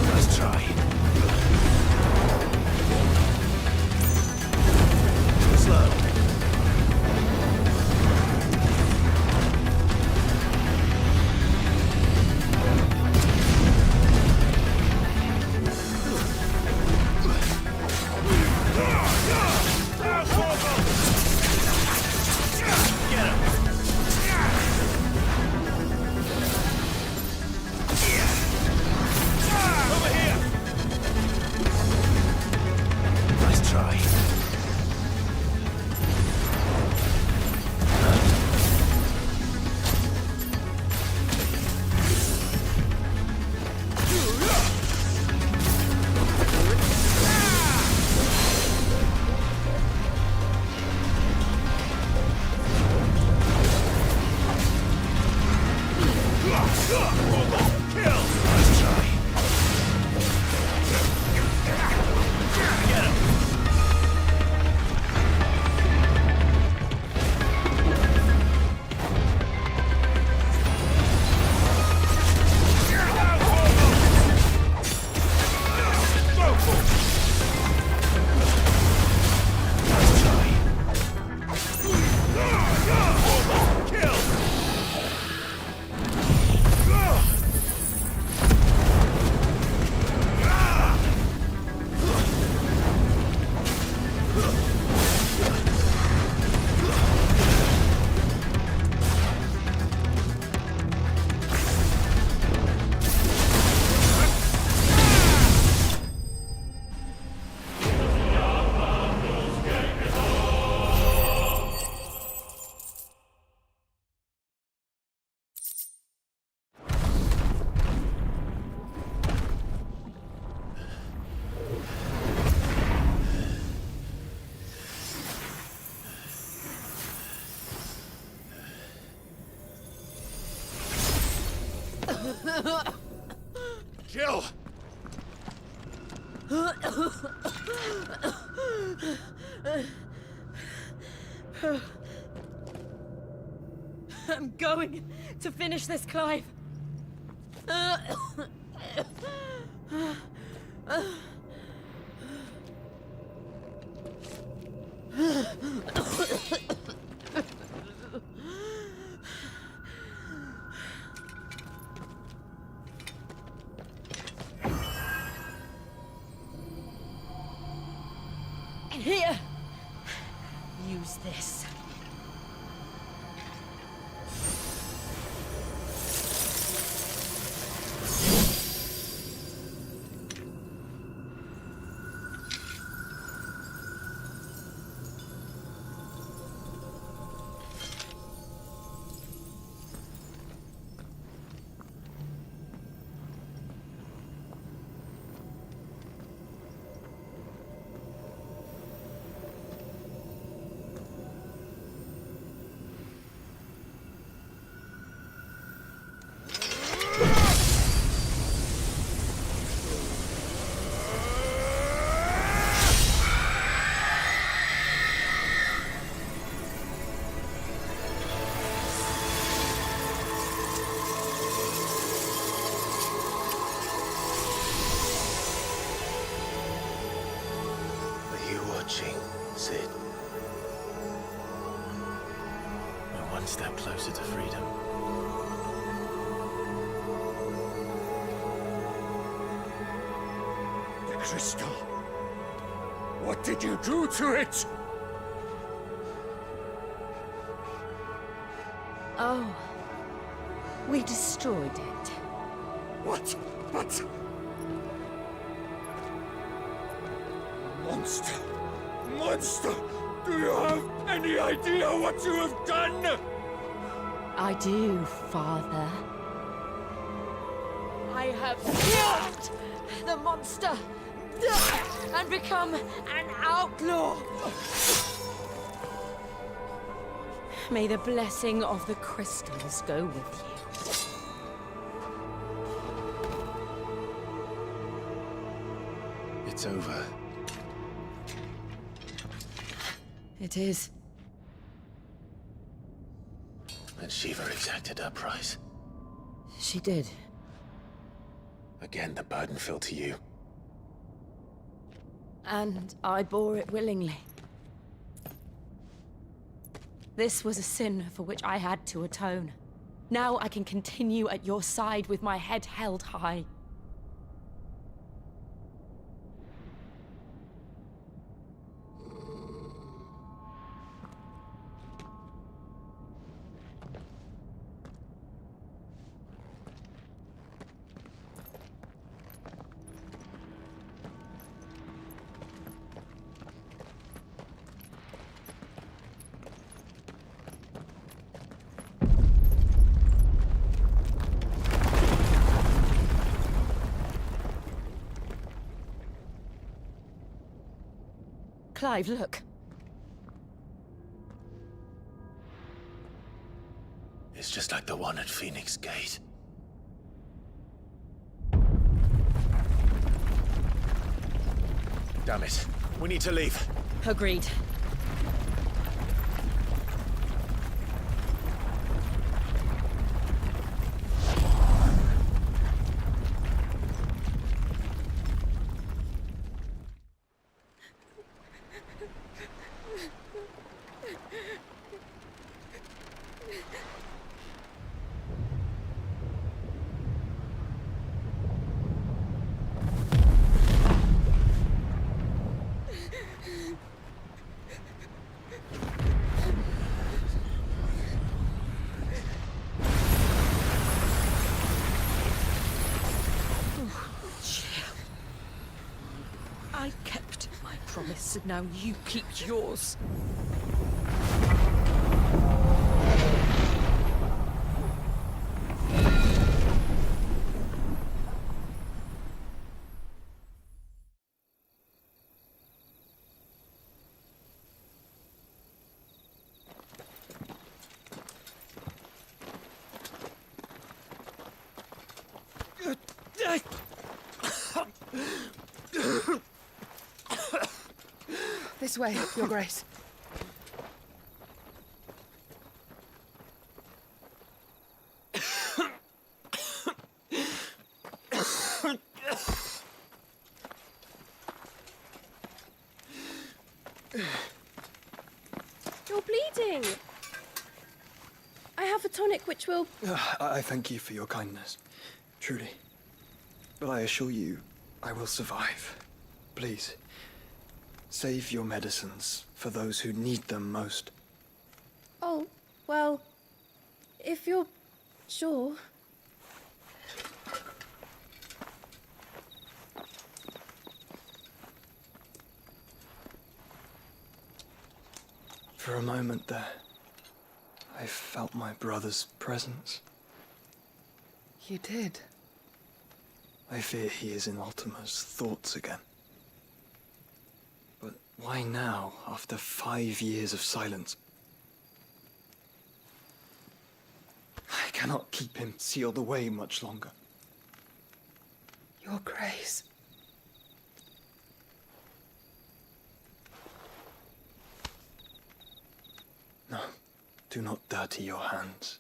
Nice try. Jill! I'm going to finish this, Clive. Here, use this. inching, Sid. We're one step closer to freedom. The crystal. What did you do to it? Oh, we destroyed it. What? But... Monster! Monster! Do you have any idea what you have done? I do, Father. I have killed the monster and become an outlaw. May the blessing of the crystals go with you. It's over. It is. And Shiva exacted her price. She did. Again, the burden fell to you. And I bore it willingly. This was a sin for which I had to atone. Now I can continue at your side with my head held high. Clive, look. It's just like the one at Phoenix Gate. Damn it. We need to leave. Agreed. I kept my promise, and now you keep yours. This way, Your Grace. You're bleeding. I have a tonic which will... I thank you for your kindness, truly. But I assure you, I will survive. Please, save your medicines for those who need them most. Oh, well, if you're sure. For a moment there, I felt my brother's presence. You did? I fear he is in Ultima's thoughts again. But why now, after 5 years of silence? I cannot keep him sealed away much longer. Your Grace. No, do not dirty your hands.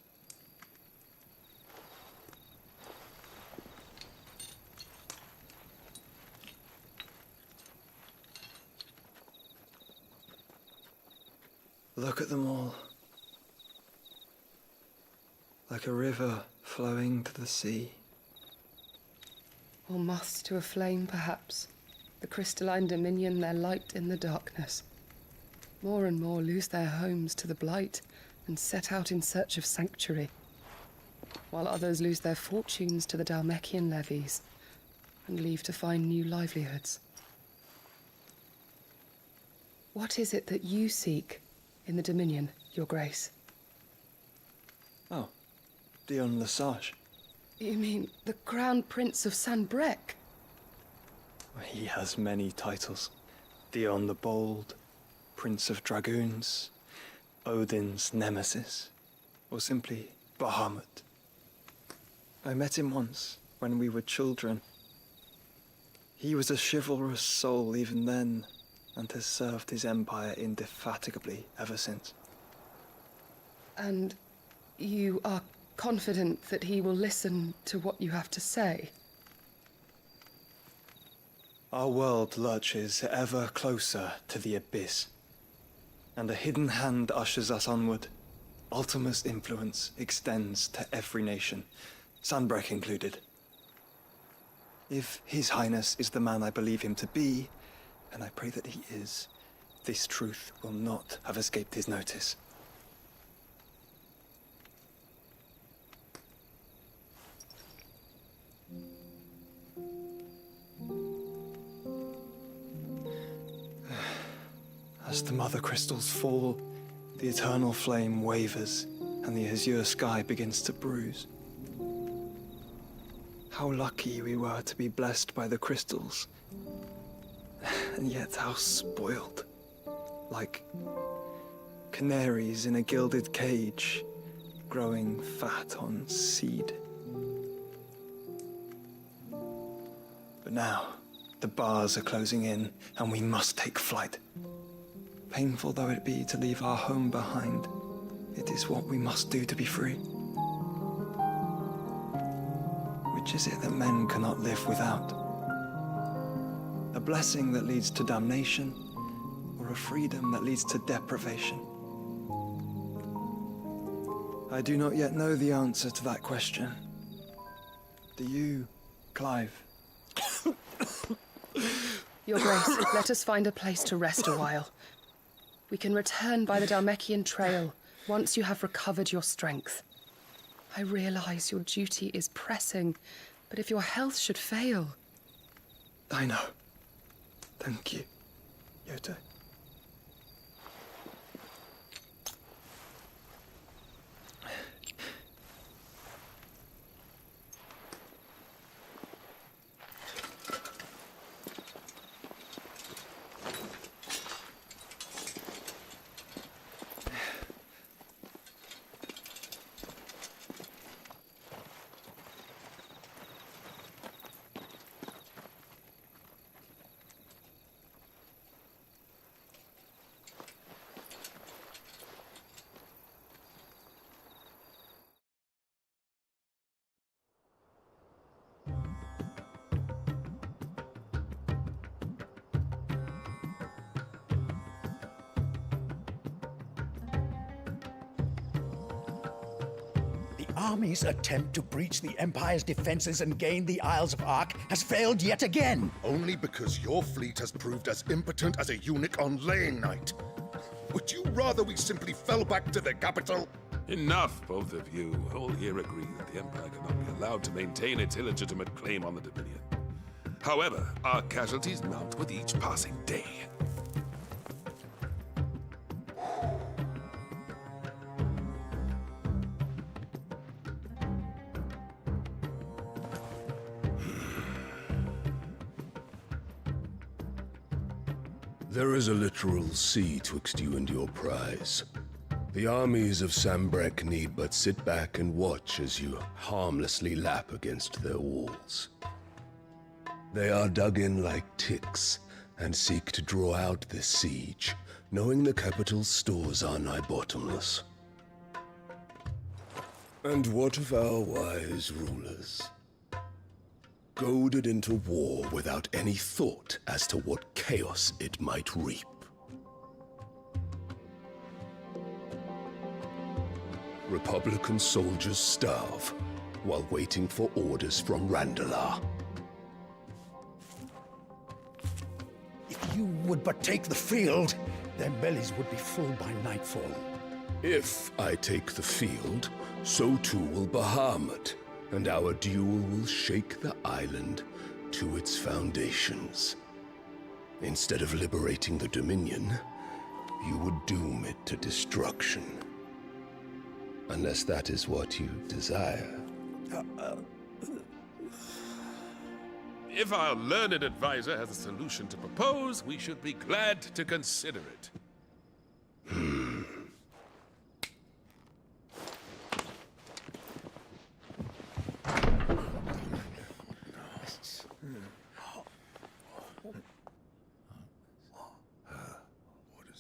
Look at them all. Like a river flowing to the sea. Or moths to a flame, perhaps. The crystalline dominion, their light in the darkness. More and more lose their homes to the blight and set out in search of sanctuary, while others lose their fortunes to the Dhalmekian levies and leave to find new livelihoods. What is it that you seek in the Dominion, Your Grace? Oh, Dion Lesage. You mean the Crown Prince of Sanbreque? He has many titles. Dion the Bold, Prince of Dragoons, Odin's Nemesis, or simply Bahamut. I met him once, when we were children. He was a chivalrous soul even then, and has served his empire indefatigably ever since. And you are confident that he will listen to what you have to say? Our world lurches ever closer to the abyss, and a hidden hand ushers us onward. Ultima's influence extends to every nation, Sanbreque included. If His Highness is the man I believe him to be, and I pray that he is, this truth will not have escaped his notice. As the mother crystals fall, the eternal flame wavers, and the azure sky begins to bruise. How lucky we were to be blessed by the crystals, and yet how spoiled. Like canaries in a gilded cage, growing fat on seed. But now, the bars are closing in, and we must take flight. Painful though it be to leave our home behind, it is what we must do to be free. Which is it that men cannot live without? A blessing that leads to damnation, or a freedom that leads to deprivation? I do not yet know the answer to that question. Do you, Clive? Your Grace, let us find a place to rest a while. We can return by the Dhalmekian trail once you have recovered your strength. I realize your duty is pressing, but if your health should fail... I know. Thank you, Yoto. Army's attempt to breach the Empire's defenses and gain the Isles of Ark has failed yet again. Only because your fleet has proved as impotent as a eunuch on laying night. Would you rather we simply fell back to the capital? Enough, both of you. All here agree that the Empire cannot be allowed to maintain its illegitimate claim on the Dominion. However, our casualties mount with each passing day. There is a literal sea twixt you and your prize. The armies of Sanbreque need but sit back and watch as you harmlessly lap against their walls. They are dug in like ticks and seek to draw out this siege, knowing the capital's stores are nigh bottomless. And what of our wise rulers? Goaded into war without any thought as to what chaos it might reap. Republican soldiers starve while waiting for orders from Randalar. If you would but take the field, their bellies would be full by nightfall. If I take the field, so too will Bahamut, and our duel will shake the island to its foundations. Instead of liberating the Dominion, you would doom it to destruction. Unless that is what you desire. If our learned advisor has a solution to propose, we should be glad to consider it.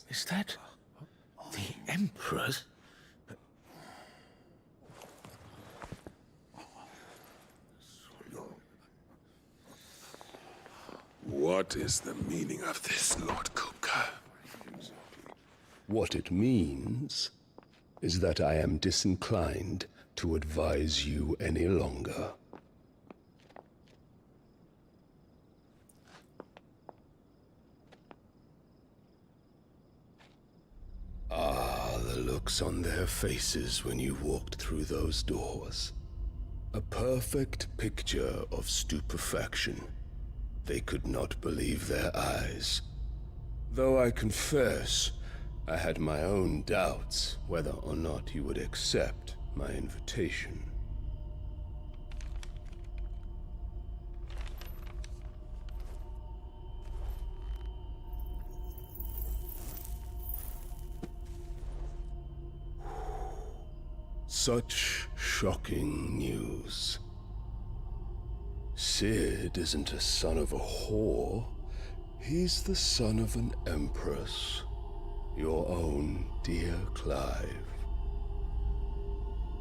Is that the Emperor's? What is the meaning of this, Lord Kupka? What it means is that I am disinclined to advise you any longer. Ah, the looks on their faces when you walked through those doors. A perfect picture of stupefaction. They could not believe their eyes. Though I confess, I had my own doubts whether or not you would accept my invitation. Such shocking news. Sid isn't a son of a whore. He's the son of an empress. Your own dear Clive.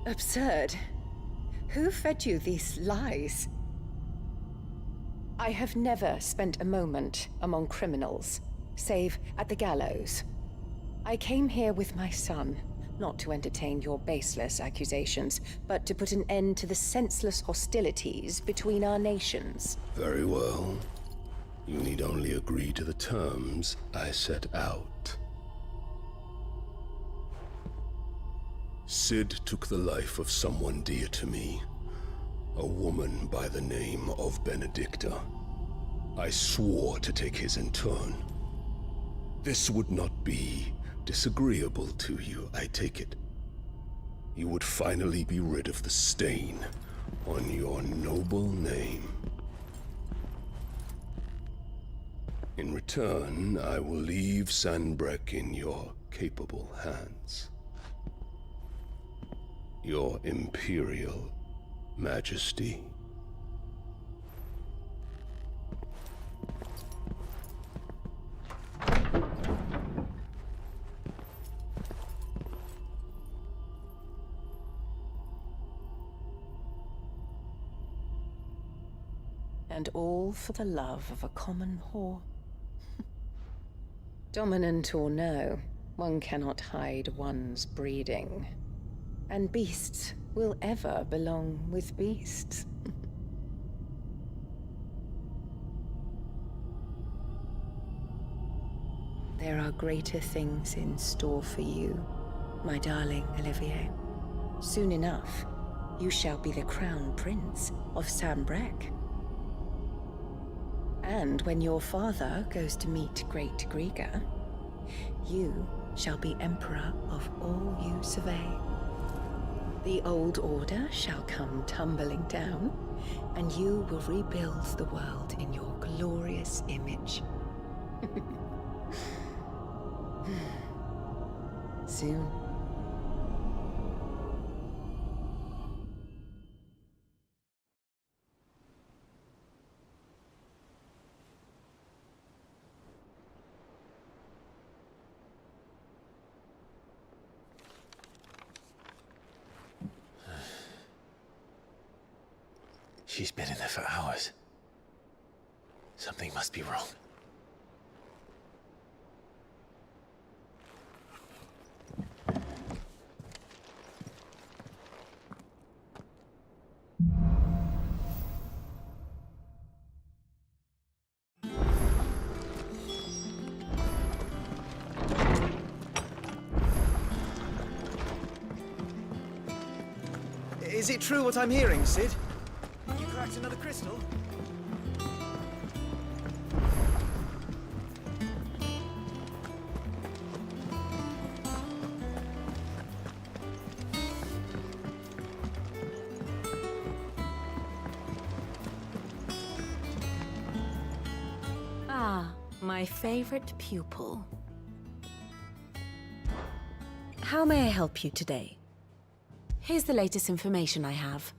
Absurd. Who fed you these lies? I have never spent a moment among criminals, save at the gallows. I came here with my son, not to entertain your baseless accusations, but to put an end to the senseless hostilities between our nations. Very well. You need only agree to the terms I set out. Sid took the life of someone dear to me, a woman by the name of Benedicta. I swore to take his in turn. This would not be disagreeable to you, I take it. You would finally be rid of the stain on your noble name. In return, I will leave Sanbreque in your capable hands. Your Imperial Majesty. And all for the love of a common whore. Dominant or no, one cannot hide one's breeding. And beasts will ever belong with beasts. There are greater things in store for you, my darling Olivier. Soon enough, you shall be the crown prince of Sanbreque. And when your father goes to meet Great Griga, you shall be emperor of all you survey. The old order shall come tumbling down, and you will rebuild the world in your glorious image. Soon. She's been in there for hours. Something must be wrong. Is it true what I'm hearing, Sid? You cracked another crystal? Ah, my favorite pupil. How may I help you today? Here's the latest information I have.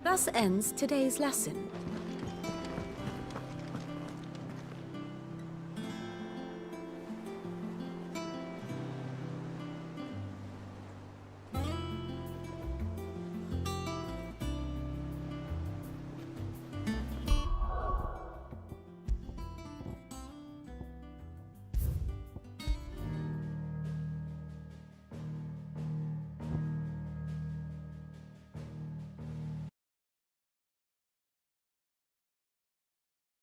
Thus ends today's lesson.